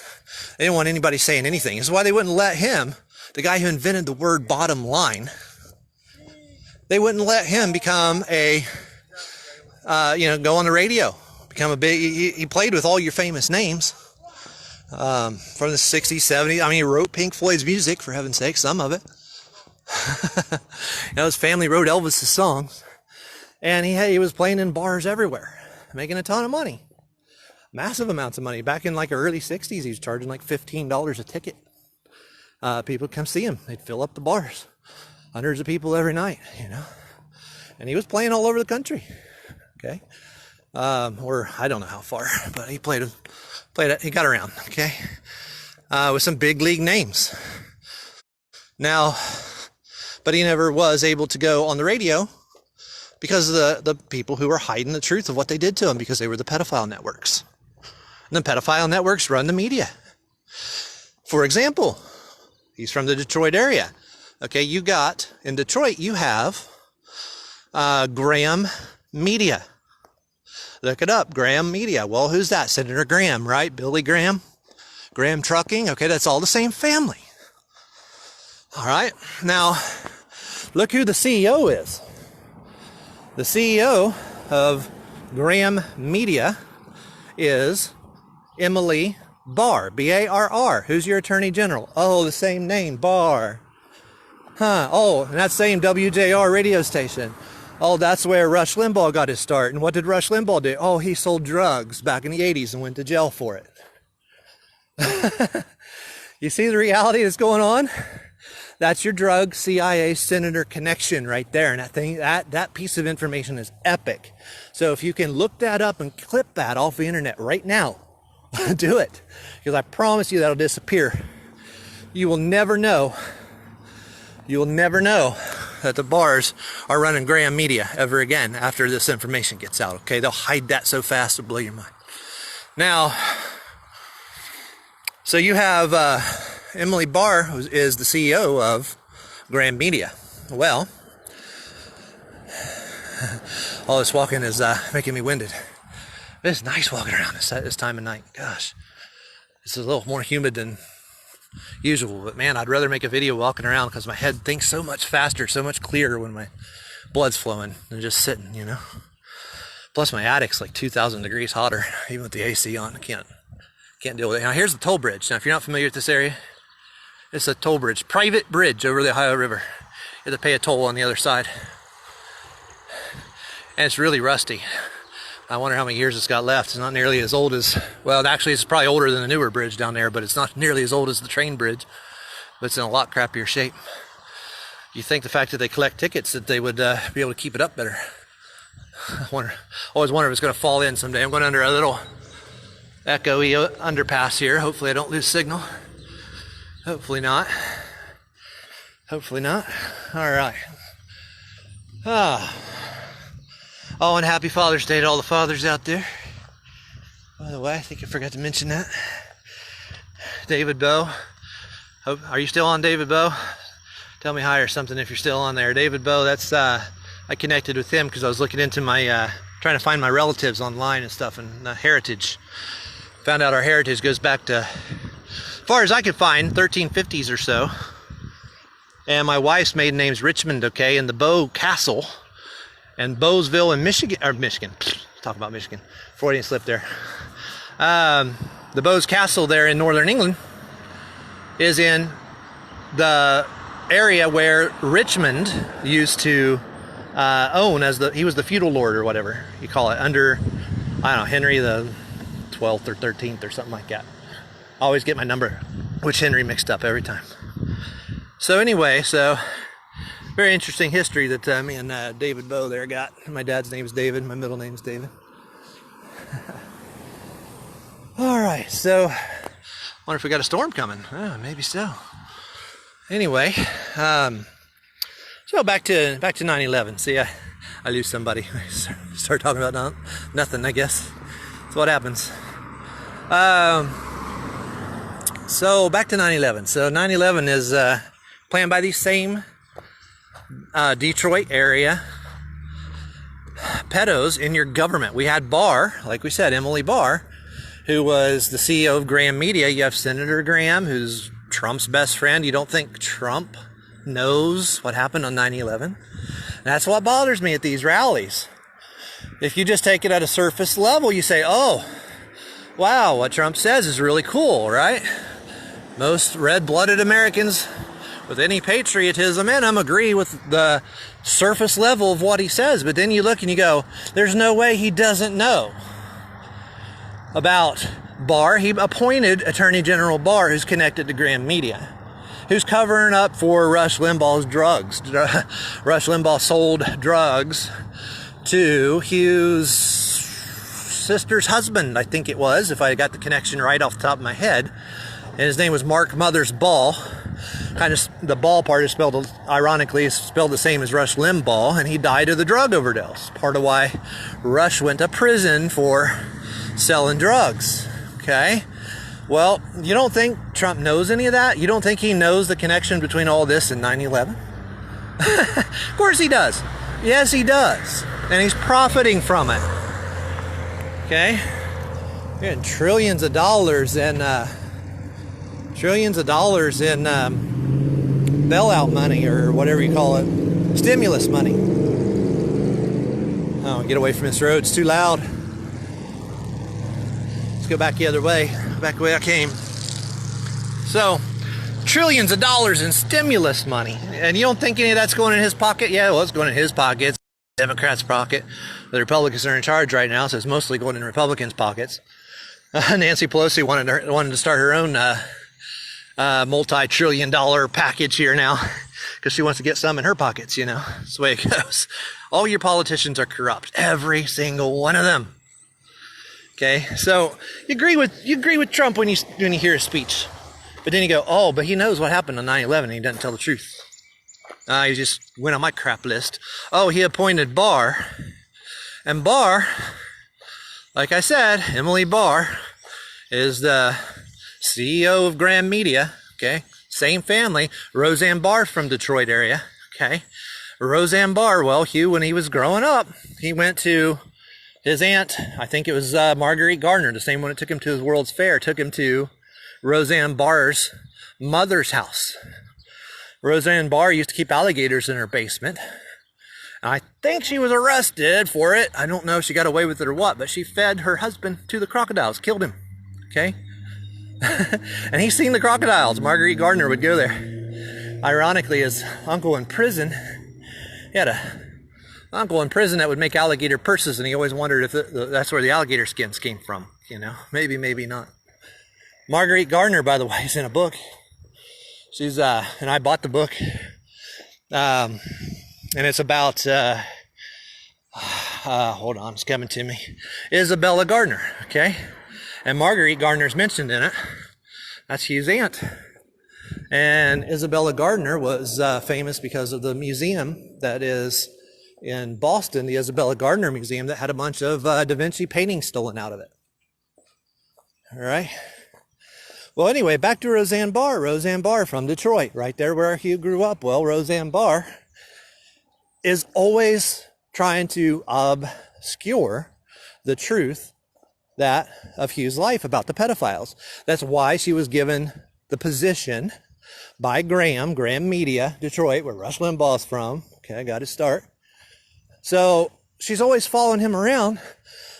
They didn't want anybody saying anything. This is why they wouldn't let him, the guy who invented the word bottom line, they wouldn't let him become go on the radio, become a big, he played with all your famous names, from the 60s, 70s. I mean, he wrote Pink Floyd's music, for heaven's sake, some of it. His family wrote Elvis's songs. And he was playing in bars everywhere, making a ton of money. Massive amounts of money. Back in like the early 60s, he was charging like $15 a ticket. People would come see him. They'd fill up the bars. Hundreds of people every night, you know. And he was playing all over the country. Okay. Or I don't know how far, but he played it, he got around, okay. With some big league names. Now, but he never was able to go on the radio because of the people who were hiding the truth of what they did to him, because they were the pedophile networks. And the pedophile networks run the media. For example, he's from the Detroit area. Okay, in Detroit, you have Graham Media. Look it up, Graham Media. Well, who's that? Senator Graham, right? Billy Graham. Graham Trucking. Okay, that's all the same family. All right, now look who the CEO is. The CEO of Graham Media is Emily Barr, B-A-R-R. Who's your attorney general? Oh, the same name, Barr. Huh, oh, and that same WJR radio station. Oh, that's where Rush Limbaugh got his start. And what did Rush Limbaugh do? Oh, he sold drugs back in the 80s and went to jail for it. You see the reality that's going on? That's your drug CIA senator connection right there. And that piece of information is epic. So if you can look that up and clip that off the internet right now, do it. Because I promise you that'll disappear. You will never know. You will never know that the bars are running Graham Media ever again after this information gets out. Okay, they'll hide that so fast it'll blow your mind. Now, so you have Emily Barr, who is the CEO of Graham Media. Well, all this walking is making me winded. It's nice walking around this time of night. Gosh, it's a little more humid than usual, but man, I'd rather make a video walking around because my head thinks so much faster, so much clearer when my blood's flowing than just sitting, you know. Plus my attic's like 2,000 degrees hotter, even with the AC on. I can't deal with it. Now here's the toll bridge. Now if you're not familiar with this area, it's a toll bridge, private bridge over the Ohio River. You have to pay a toll on the other side. And it's really rusty. I wonder how many years it's got left. It's not nearly as old as, well, actually it's probably older than the newer bridge down there, but it's not nearly as old as the train bridge, but it's in a lot crappier shape. You think the fact that they collect tickets that they would be able to keep it up better. Always wonder if it's going to fall in someday. I'm going under a little echoey underpass here. Hopefully I don't lose signal. Hopefully not. Hopefully not. All right. Oh, and happy Father's Day to all the fathers out there. By the way, I think I forgot to mention that. David Bowe. Are you still on, David Bowe? Tell me hi or something if you're still on there. David Bowe, that's, I connected with him because I was looking into my, trying to find my relatives online and stuff, and heritage. Found out our heritage goes back to, as far as I could find, 1350s or so. And my wife's maiden name's Richmond, okay, and the Bowe Castle and Bowesville in Michigan, talk about Michigan, Freudian slip there. The Bowes Castle there in northern England is in the area where Richmond used to own as he was the feudal lord or whatever you call it, under, I don't know, Henry the 12th or 13th or something like that. I always get my number, which Henry mixed up every time. So anyway, very interesting history that me and David Bowe there got. My dad's name is David. My middle name is David. All right, so wonder if we got a storm coming. Oh, maybe so. Anyway, so back to 9/11. See, I lose somebody. I start talking about nothing, I guess. That's what happens. So back to 9/11. So 9/11 is planned by these same Detroit area pedos in your government. We had Barr, like we said, Emily Barr, who was the CEO of Graham Media. You have Senator Graham, who's Trump's best friend. You don't think Trump knows what happened on 9/11? That's what bothers me at these rallies. If you just take it at a surface level, you say, oh, wow, what Trump says is really cool, right? Most red-blooded Americans with any patriotism in him, agree with the surface level of what he says. But then you look and you go, there's no way he doesn't know about Barr. He appointed Attorney General Barr, who's connected to Graham Media, who's covering up for Rush Limbaugh's drugs. Rush Limbaugh sold drugs to Hugh's sister's husband, I think it was, if I got the connection right off the top of my head. And his name was Mark Mothers Ball. Kind of, the Ball part is spelled, ironically, is spelled the same as Rush Limbaugh, and he died of the drug overdose. Part of why Rush went to prison for selling drugs. Okay? Well, you don't think Trump knows any of that? You don't think he knows the connection between all this and 9/11? Of course he does. Yes, he does. And he's profiting from it. Okay? You're getting trillions of dollars in bailout money, or whatever you call it, stimulus money. Oh, get away from this road, it's too loud. Let's go back the other way, back the way I came. So, trillions of dollars in stimulus money, and you don't think any of that's going in his pocket? Yeah, well, it's going in his pocket. It's Democrats' pocket. The Republicans are in charge right now, so it's mostly going in Republicans' pockets. Nancy Pelosi wanted to start her own multi-trillion-dollar package here now, because she wants to get some in her pockets. You know, that's the way it goes. All your politicians are corrupt, every single one of them. Okay, so you agree with Trump when you hear his speech, but then you go, oh, but he knows what happened on 9/11 and he doesn't tell the truth. He just went on my crap list. Oh, he appointed Barr, and Barr, like I said, Emily Barr is the CEO of Graham Media. Okay, same family. Roseanne Barr from Detroit area. Okay, Roseanne Barr. Well, Hugh, when he was growing up, he went to his aunt, I think it was Marguerite Gardner, the same one that took him to his World's Fair, took him to Roseanne Barr's mother's house. Roseanne Barr used to keep alligators in her basement. I think she was arrested for it. I don't know if she got away with it or what, but she fed her husband to the crocodiles, killed him. Okay? And he's seen the crocodiles. Marguerite Gardner would go there. Ironically, his uncle in prison, he had a uncle in prison that would make alligator purses, and he always wondered if that's where the alligator skins came from. You know, maybe, maybe not. Marguerite Gardner, by the way, is in a book. She's and I bought the book, and it's about hold on, it's coming to me. Isabella Gardner, okay, and Marguerite Gardner's mentioned in it. That's Hugh's aunt, and Isabella Gardner was famous because of the museum that is in Boston, the Isabella Gardner Museum, that had a bunch of Da Vinci paintings stolen out of it. All right. Well, anyway, back to Roseanne Barr. Roseanne Barr from Detroit, right there where Hugh grew up. Well, Roseanne Barr is always trying to obscure the truth of Hugh's life about the pedophiles. That's why she was given the position by Graham Media, Detroit, where Rush Limbaugh's from. Okay, I got to start. So she's always following him around,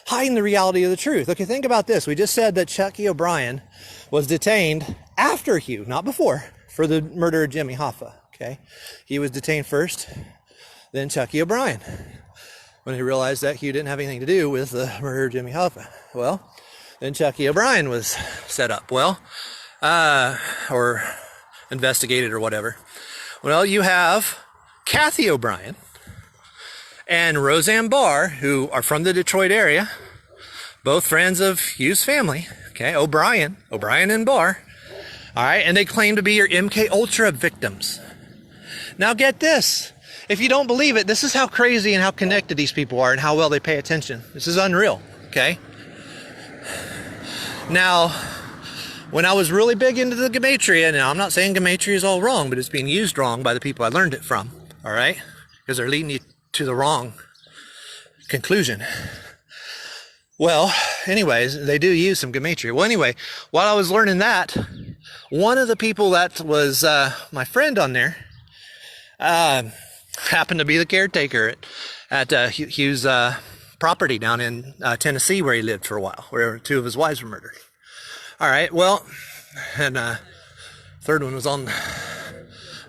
hiding the reality of the truth. Okay, think about this. We just said that Chucky O'Brien was detained after Hugh, not before, for the murder of Jimmy Hoffa. Okay, he was detained first, then Chucky O'Brien, when he realized that Hugh didn't have anything to do with the murder of Jimmy Hoffa. Well, then Chucky O'Brien was set up. Well, or investigated or whatever. Well, you have Kathy O'Brien and Roseanne Barr, who are from the Detroit area, both friends of Hugh's family. Okay, O'Brien and Barr. All right, and they claim to be your MK Ultra victims. Now get this. If you don't believe it, this is how crazy and how connected these people are and how well they pay attention. This is unreal, okay? Now, when I was really big into the gematria, now I'm not saying gematria is all wrong, but it's being used wrong by the people I learned it from, all right? Because they're leading you to the wrong conclusion. Well, anyways, they do use some gematria. Well, anyway, while I was learning that, one of the people that was my friend on there happened to be the caretaker at Hugh's property down in Tennessee, where he lived for a while, where two of his wives were murdered. All right, well, and third one was on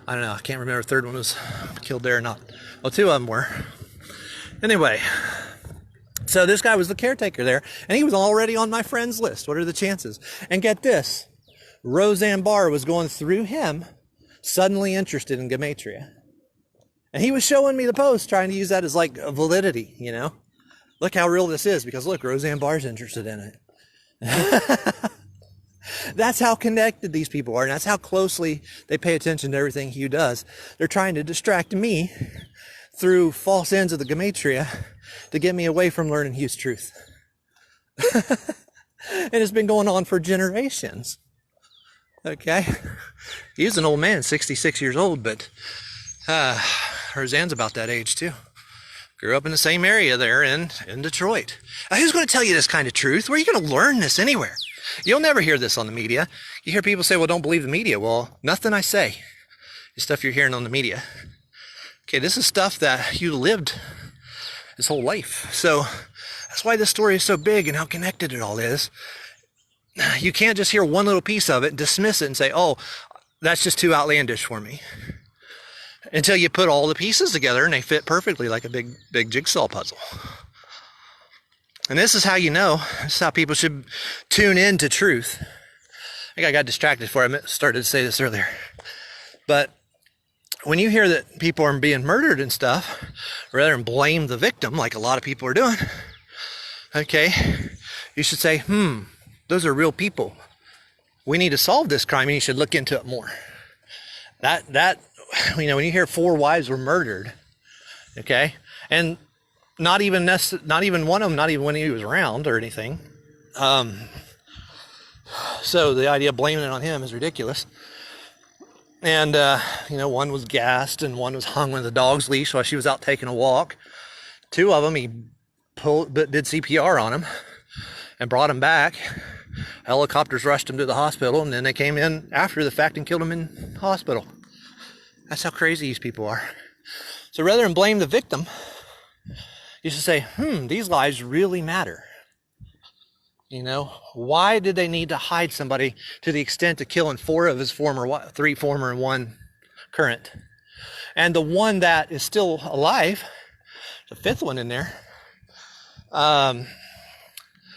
I don't know. I can't remember if the third one was killed there or not. Well, two of them were. Anyway, so this guy was the caretaker there, and he was already on my friends list. What are the chances? And get this, Roseanne Barr was going through him, suddenly interested in gametria. And he was showing me the post, trying to use that as like a validity, you know? Look how real this is, because look, Roseanne Barr's interested in it. That's how connected these people are, and that's how closely they pay attention to everything Hugh does. They're trying to distract me through false ends of the gematria to get me away from learning Hugh's truth. And it's been going on for generations. Okay? He's an old man, 66 years old, but Roseanne's about that age too. Grew up in the same area there in Detroit. Who's going to tell you this kind of truth? Where are you going to learn this anywhere? You'll never hear this on the media. You hear people say, well, don't believe the media. Well, nothing I say is stuff you're hearing on the media. Okay, this is stuff that Hugh lived his whole life. So that's why this story is so big and how connected it all is. You can't just hear one little piece of it, dismiss it, and say, oh, that's just too outlandish for me. Until you put all the pieces together and they fit perfectly like a big jigsaw puzzle. And this is how you know. This is how people should tune in to truth. I think I got distracted before I started to say this earlier. But when you hear that people are being murdered and stuff, rather than blame the victim like a lot of people are doing, okay, you should say, those are real people. We need to solve this crime and you should look into it more. That you know, when you hear 4 wives were murdered, okay, and not even one of them, not even when he was around or anything. So the idea of blaming it on him is ridiculous. And, you know, one was gassed and one was hung with a dog's leash while she was out taking a walk. 2 of them, he did CPR on him and brought him back. Helicopters rushed him to the hospital, and then they came in after the fact and killed him in hospital. That's how crazy these people are. So rather than blame the victim, you should say, these lives really matter. You know, why did they need to hide somebody to the extent of killing 4 of his 3 former and 1 current? And the one that is still alive, the 5th one in there,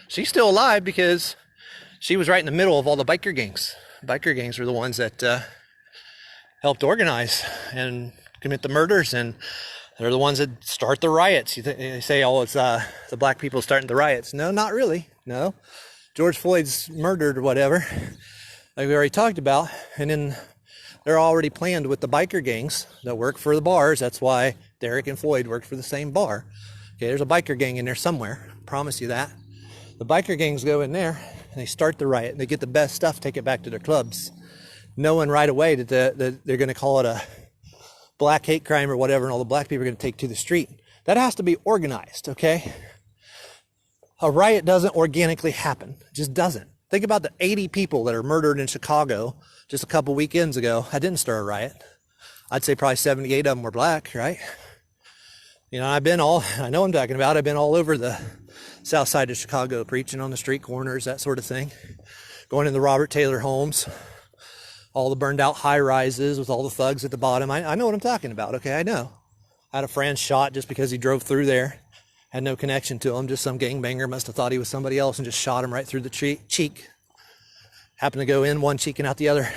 she's still alive because she was right in the middle of all the biker gangs. Biker gangs were the ones that helped organize and commit the murders, and they're the ones that start the riots. They say, oh, it's the black people starting the riots. No, not really. No. George Floyd's murdered or whatever, like we already talked about. And then they're already planned with the biker gangs that work for the bars. That's why Derek and Floyd worked for the same bar. Okay, there's a biker gang in there somewhere. I promise you that. The biker gangs go in there and they start the riot. And they get the best stuff, take it back to their clubs, knowing right away that they're going to call it a black hate crime or whatever, and all the black people are going to take to the street. That has to be organized, okay? A riot doesn't organically happen. It just doesn't. Think about the 80 people that are murdered in Chicago just a couple weekends ago. I didn't start a riot. I'd say probably 78 of them were black, right? You know, I know what I'm talking about. I've been all over the south side of Chicago preaching on the street corners, that sort of thing. Going in the Robert Taylor homes, all the burned out high rises with all the thugs at the bottom. I know what I'm talking about, okay? I know. I had a friend shot just because he drove through there. Had no connection to him. Just some gangbanger must have thought he was somebody else and just shot him right through the cheek. Happened to go in one cheek and out the other.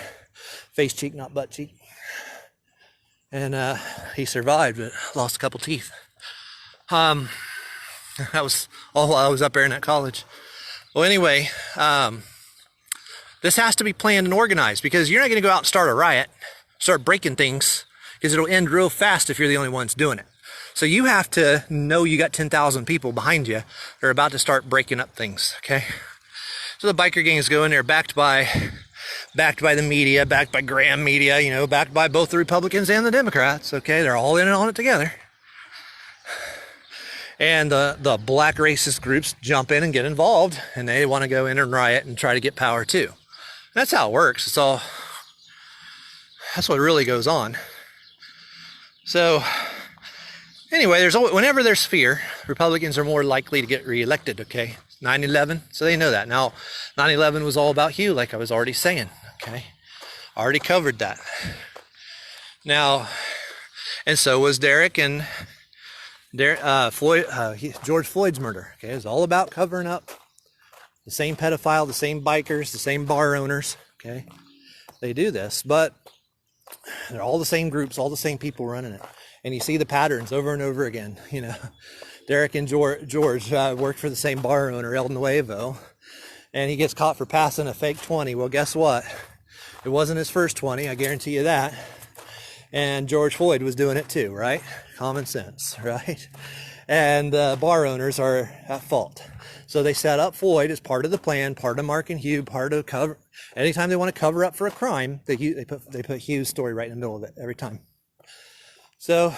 Face cheek, not butt cheek. And he survived, but lost a couple teeth. That was all while I was up there in that college. Well, anyway, this has to be planned and organized, because you're not going to go out and start a riot, start breaking things, because it'll end real fast if you're the only ones doing it. So you have to know you got 10,000 people behind you that are about to start breaking up things, okay? So the biker gangs go in there backed by the media, backed by Graham media, you know, backed by both the Republicans and the Democrats, okay? They're all in and on it together. And the black racist groups jump in and get involved, and they want to go in and riot and try to get power too. That's how it works. That's what really goes on. So anyway, whenever there's fear, Republicans are more likely to get reelected, okay? 9/11, so they know that. Now, 9/11 was all about Hugh, like I was already saying, okay? Already covered that. Now, and so was Derek and Floyd, George Floyd's murder. Okay, it's all about covering up the same pedophile, the same bikers, the same bar owners. Okay, they do this, but they're all the same groups, all the same people running it, and you see the patterns over and over again. You know, Derek and George worked for the same bar owner, El Nuevo, and he gets caught for passing a fake 20. Well, guess what? It wasn't his first 20, I guarantee you that. And George Floyd was doing it too, right? Common sense, right? And bar owners are at fault. So they set up Floyd as part of the plan, part of Mark and Hugh, part of cover. Anytime they want to cover up for a crime, they put Hugh's story right in the middle of it every time. So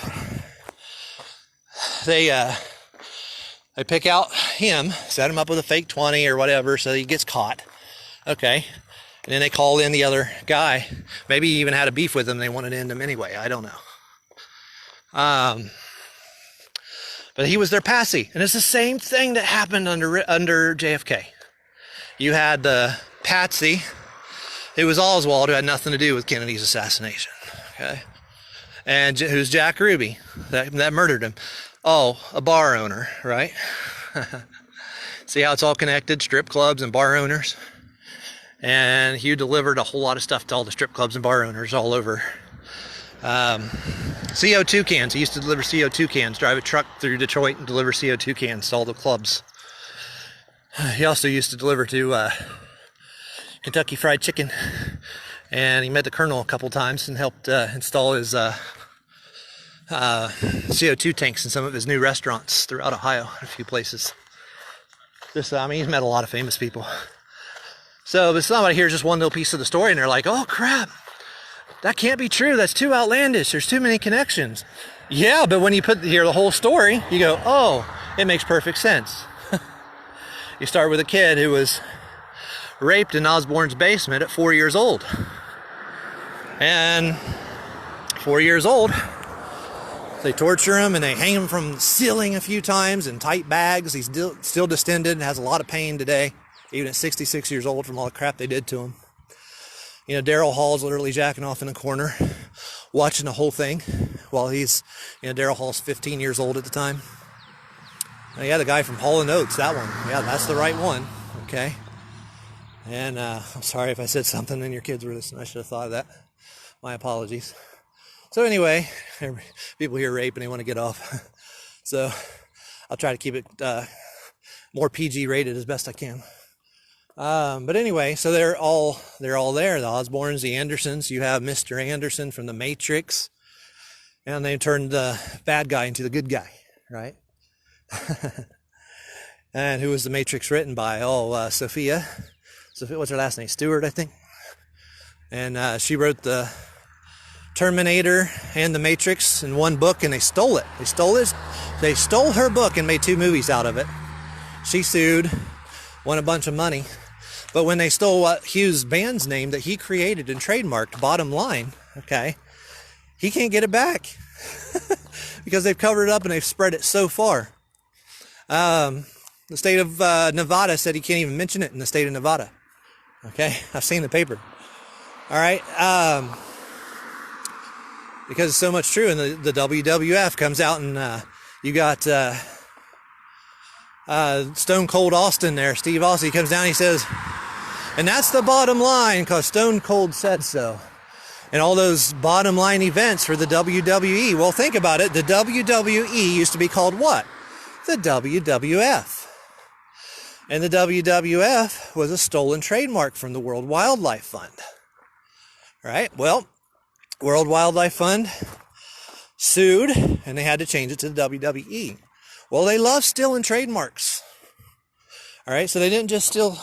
they pick out him, set him up with a fake 20 or whatever, so he gets caught. Okay. And then they call in the other guy. Maybe he even had a beef with him. They wanted to end him anyway. I don't know. But he was their passy. And it's the same thing that happened under JFK. You had the patsy. It was Oswald, who had nothing to do with Kennedy's assassination. Okay. And who's Jack Ruby that murdered him? Oh, a bar owner, right? See how it's all connected? Strip clubs and bar owners. And Hugh delivered a whole lot of stuff to all the strip clubs and bar owners all over. CO2 cans. He used to deliver CO2 cans, drive a truck through Detroit and deliver CO2 cans to all the clubs. He also used to deliver to Kentucky Fried Chicken. And he met the Colonel a couple times and helped install his CO2 tanks in some of his new restaurants throughout Ohio, a few places. He's met a lot of famous people. So, but somebody hears just one little piece of the story and they're like, oh crap, that can't be true. That's too outlandish. There's too many connections. Yeah, but when you hear the whole story, you go, oh, it makes perfect sense. You start with a kid who was raped in Osborne's basement at 4 years old. And 4 years old, they torture him and they hang him from the ceiling a few times in tight bags. He's still distended and has a lot of pain today, even at 66 years old, from all the crap they did to him. You know, Daryl Hall's literally jacking off in the corner, watching the whole thing while Daryl Hall's 15 years old at the time. Yeah, the guy from Hall & Oates, that one. Yeah, that's the right one. Okay. And I'm sorry if I said something and your kids were listening. I should have thought of that. My apologies. So anyway, people hear rape and they want to get off. So I'll try to keep it more PG rated as best I can. But anyway, so they're all there. The Osborns, the Andersons. You have Mr. Anderson from The Matrix, and they turned the bad guy into the good guy, right? And who was The Matrix written by? Oh, Sophia. What's her last name? Stewart, I think. And she wrote the Terminator and The Matrix in one book, and they stole it. They stole her book and made 2 movies out of it. She sued, won a bunch of money. But when they stole Hugh's band's name that he created and trademarked, Bottom Line, okay, he can't get it back because they've covered it up and they've spread it so far. The state of Nevada said he can't even mention it in the state of Nevada. Okay, I've seen the paper. All right, because it's so much true, and the WWF comes out and you got Stone Cold Austin there, Steve Austin. He comes down and he says, and that's the bottom line because Stone Cold said so. And all those bottom line events for the WWE. Well, think about it. The WWE used to be called what? The WWF. And the WWF was a stolen trademark from the World Wildlife Fund. Right? Well, World Wildlife Fund sued and they had to change it to the WWE. Well, they love stealing trademarks. All right, so they didn't just steal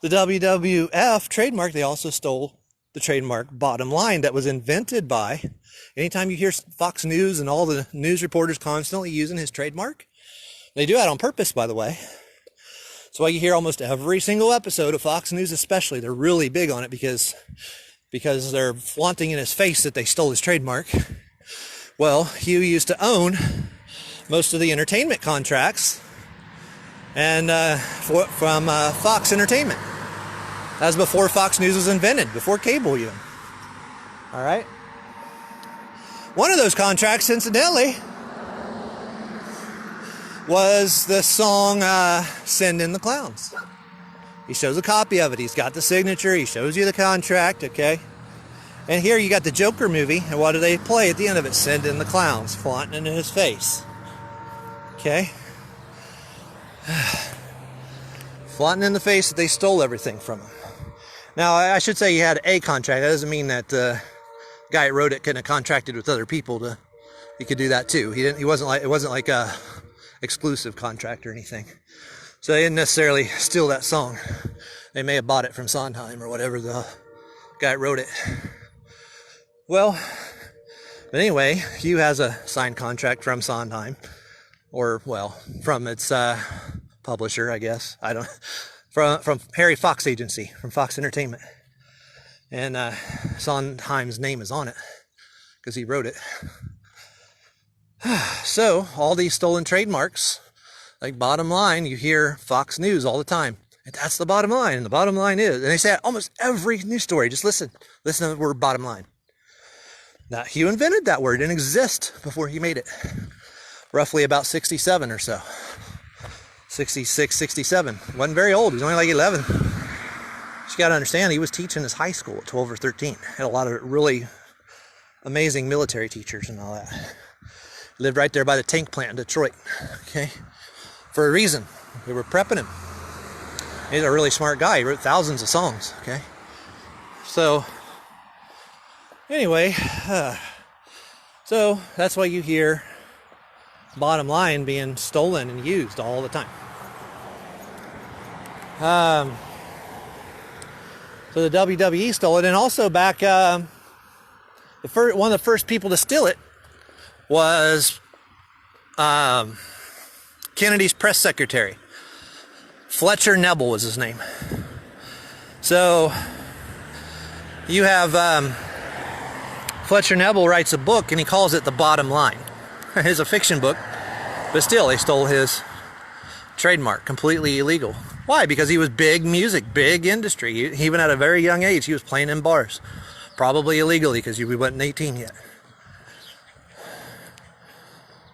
the WWF trademark, they also stole the trademark Bottom Line that was invented by, anytime you hear Fox News and all the news reporters constantly using his trademark, they do that on purpose, by the way. That's why you hear almost every single episode of Fox News especially, they're really big on it because they're flaunting in his face that they stole his trademark. Well, Hugh used to own most of the entertainment contracts and from Fox Entertainment. That was before Fox News was invented, before cable even. All right? One of those contracts, incidentally, was the song Send in the Clowns. He shows a copy of it. He's got the signature. He shows you the contract, okay? And here you got the Joker movie. And what do they play at the end of it? Send in the Clowns, flaunting it in his face. Okay? Flaunting in the face that they stole everything from him. Now, I should say he had a contract. That doesn't mean that the guy that wrote it couldn't have contracted with other people to. He could do that too. He wasn't like a exclusive contract or anything. So they didn't necessarily steal that song. They may have bought it from Sondheim or whatever the guy that wrote it. Well, but anyway, Hugh has a signed contract from Sondheim, or well, from its publisher, I guess. I don't. From Harry Fox Agency, from Fox Entertainment. And Sondheim's name is on it because he wrote it. So all these stolen trademarks, like bottom line, you hear Fox News all the time. And that's the bottom line. And the bottom line is, and they say almost every news story, just listen to the word bottom line. Now, Hugh invented that word. It didn't exist before he made it. Roughly about 67 or so. 66, 67. Wasn't very old. He was only like 11. You got to understand, he was teaching his high school at 12 or 13. Had a lot of really amazing military teachers and all that. Lived right there by the tank plant in Detroit. Okay? For a reason. They were prepping him. He's a really smart guy. He wrote thousands of songs. Okay? So, anyway, so that's why you hear bottom line being stolen and used all the time. So the WWE stole it, and also back, one of the first people to steal it was Kennedy's press secretary. Fletcher Nebel was his name. So you have Fletcher Nebel writes a book, and he calls it The Bottom Line. It's a fiction book, but still, they stole his trademark, completely illegal. Why? Because he was big music, big industry. He, even at a very young age, he was playing in bars. Probably illegally, because we wasn't 18 yet.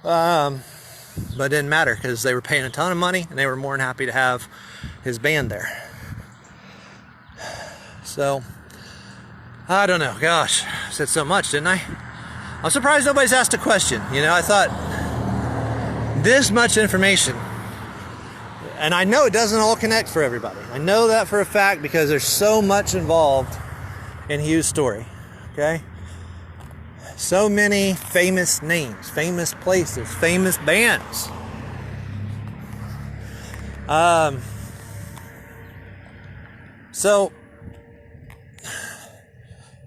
But it didn't matter, because they were paying a ton of money, and they were more than happy to have his band there. So, I don't know. Gosh, I said so much, didn't I? I'm surprised nobody's asked a question. You know, I thought this much information, and I know it doesn't all connect for everybody. I know that for a fact because there's so much involved in Hugh's story. Okay? So many famous names, famous places, famous bands. So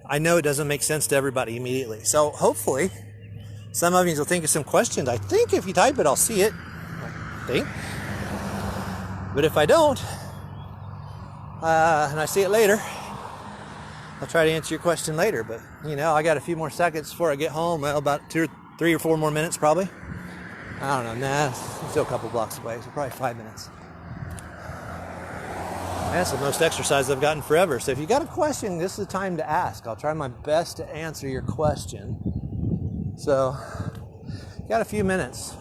I know it doesn't make sense to everybody immediately. So hopefully some of you will think of some questions. I think if you type it, I'll see it. I think. But if I don't, and I see it later, I'll try to answer your question later. But, you know, I got a few more seconds before I get home. Well, about 2 or 3 or 4 more minutes probably. I don't know. Nah, I'm still a couple blocks away, so probably 5 minutes. That's the most exercise I've gotten forever. So if you got a question, this is the time to ask. I'll try my best to answer your question. So, you got a few minutes.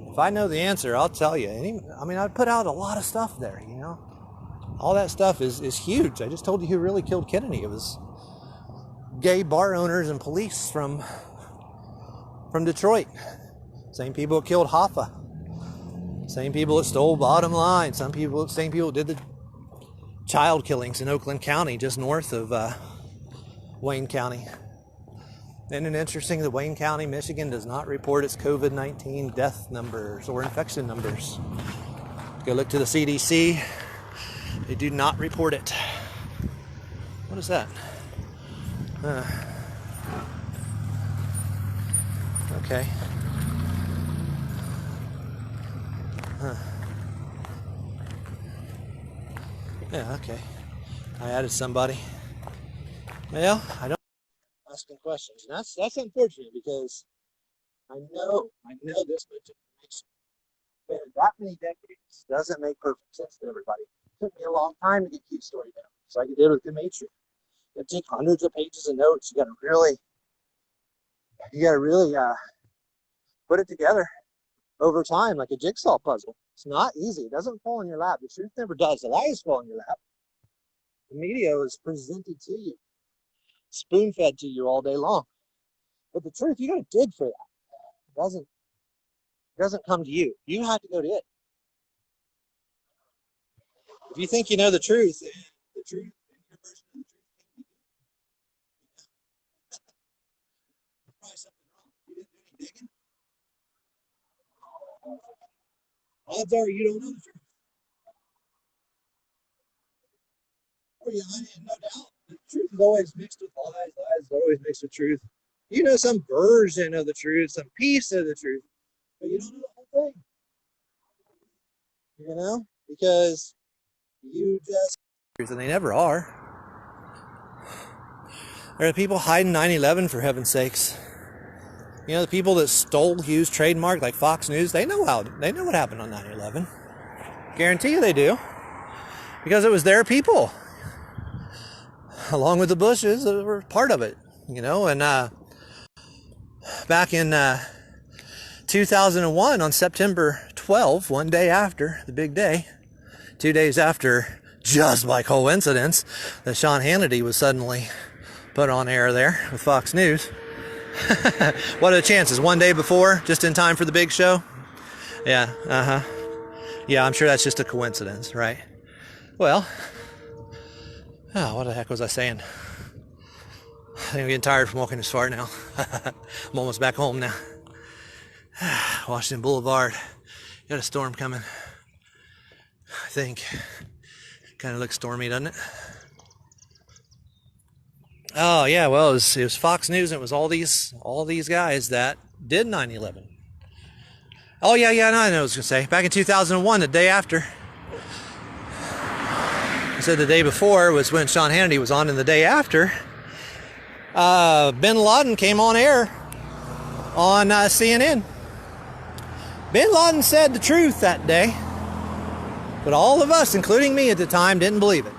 If I know the answer, I'll tell you. I put out a lot of stuff there, you know. All that stuff is huge. I just told you who really killed Kennedy. It was gay bar owners and police from Detroit. Same people that killed Hoffa. Same people that stole Bottom Line. Same people that did the child killings in Oakland County, just north of Wayne County. Isn't it interesting that Wayne County, Michigan does not report its COVID-19 death numbers or infection numbers? Go look to the CDC. They do not report it. What is that? Okay. Yeah, okay. I added somebody. Well, I don't asking questions. And that's unfortunate because I know this much information. But that many decades doesn't make perfect sense to everybody. It took me a long time to get Hugh's story down. It's like I did with Demetri. It took hundreds of pages of notes. You got to really You got to really put it together over time like a jigsaw puzzle. It's not easy. It doesn't fall in your lap. The truth never does. The lies fall in your lap. The media is presented to you, spoon fed to you all day long. But the truth, you got to dig for that. It doesn't come to you. You have to go to it. If you think you know the truth, the truth, your version of the truth, there's probably something wrong. You didn't do any digging. Odds are you don't know the truth. Or you hide it, no doubt. The truth is always mixed with lies. Lies is always mixed with truth. You know some version of the truth, some piece of the truth, but you don't know the whole thing. You know, because you just And they never are. There are people hiding 9/11 for heaven's sakes. You know, the people that stole Hugh's trademark, like Fox News, they know what happened on 9/11. Guarantee you they do. Because it was their people. Along with the Bushes that were part of it. You know, and back in 2001 on September 12th, one day after the big day, 2 days after, just by coincidence, that Sean Hannity was suddenly put on air there with Fox News. What are the chances? One day before, just in time for the big show? Yeah, Yeah, I'm sure that's just a coincidence, right? Well, what the heck was I saying? I think I'm getting tired from walking this far now. I'm almost back home now. Washington Boulevard. Got a storm coming. I think. Kind of looks stormy, doesn't it? Oh yeah, well it was Fox News and it was all these guys that did 9/11. Oh yeah, no, I know what I was gonna say. Back in 2001, the day after. I said the day before was when Sean Hannity was on, and the day after, Bin Laden came on air on CNN. Bin Laden said the truth that day, but all of us, including me at the time, didn't believe it.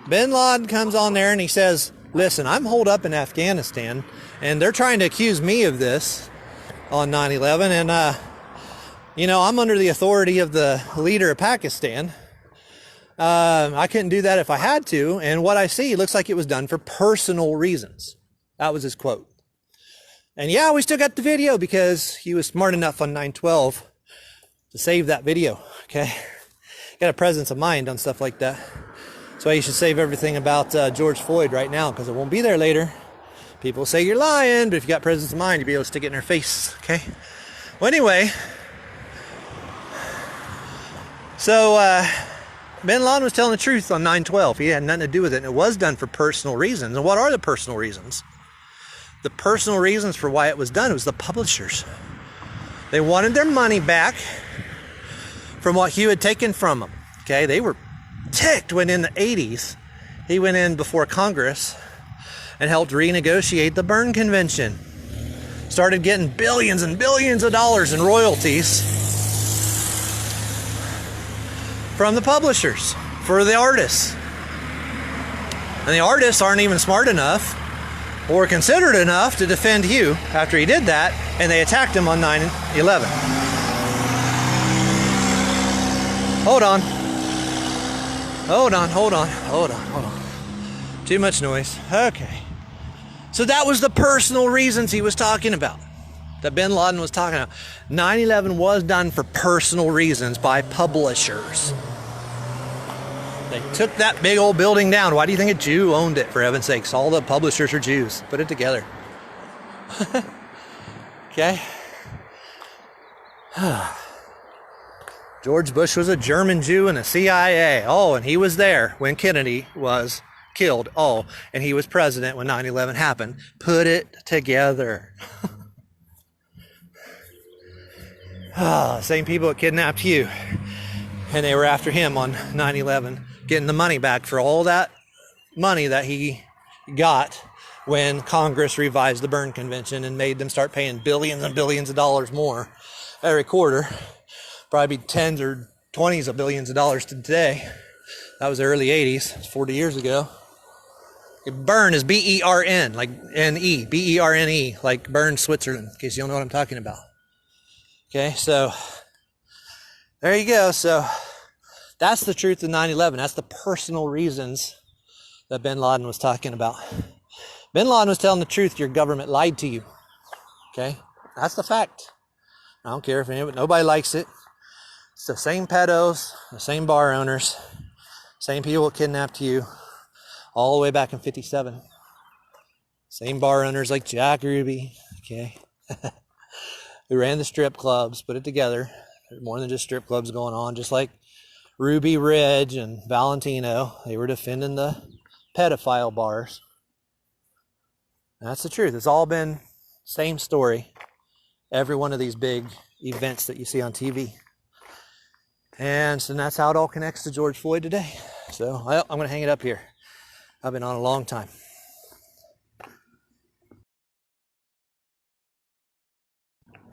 Bin Laden comes on there and he says, listen, I'm holed up in Afghanistan and they're trying to accuse me of this on 9/11, and I'm under the authority of the leader of Pakistan. I couldn't do that if I had to, and what I see looks like it was done for personal reasons. That was his quote. And yeah, we still got the video because he was smart enough on 9/12 to save that video, okay? Got a presence of mind on stuff like that. That's why you should save everything about George Floyd right now, because it won't be there later. People say you're lying, but if you got presence of mind, you'll be able to stick it in their face, okay? Well, anyway, so Bin Laden was telling the truth on 9/12. He had nothing to do with it, and it was done for personal reasons. And what are the personal reasons? The personal reasons for why it was done was the publishers. They wanted their money back from what Hugh had taken from them, okay? They were ticked when in the 80s he went in before Congress and helped renegotiate the Berne Convention. Started getting billions and billions of dollars in royalties from the publishers for the artists. And the artists aren't even smart enough or considerate enough to defend Hugh after he did that, and they attacked him on 9/11. Hold on. Too much noise. Okay. So that was the personal reasons he was talking about, that Bin Laden was talking about. 9/11 was done for personal reasons by publishers. They took that big old building down. Why do you think a Jew owned it, for heaven's sakes? All the publishers are Jews. Put it together. Okay. George Bush was a German Jew in the CIA. Oh, and he was there when Kennedy was killed. Oh, and he was president when 9/11 happened. Put it together. Same people that kidnapped Hugh. And they were after him on 9/11, getting the money back for all that money that he got when Congress revised the Berne Convention and made them start paying billions and billions of dollars more every quarter. Probably tens or 20s of billions of dollars to today. That was the early 80s, 40 years ago. Bern is B-E-R-N, like N-E, B-E-R-N-E, like Bern, Switzerland, in case you don't know what I'm talking about. Okay, so there you go. So that's the truth of 9/11. That's the personal reasons that bin Laden was talking about. Bin Laden was telling the truth. Your government lied to you. Okay, that's the fact. I don't care if nobody likes it. It's the same pedos, the same bar owners, same people that kidnapped you all the way back in 57. Same bar owners like Jack Ruby, okay, who ran the strip clubs, put it together. There's more than just strip clubs going on, just like Ruby Ridge and Valentino. They were defending the pedophile bars. That's the truth. It's all been same story. Every one of these big events that you see on TV. And so that's how it all connects to George Floyd today. So I'm going to hang it up here. I've been on a long time.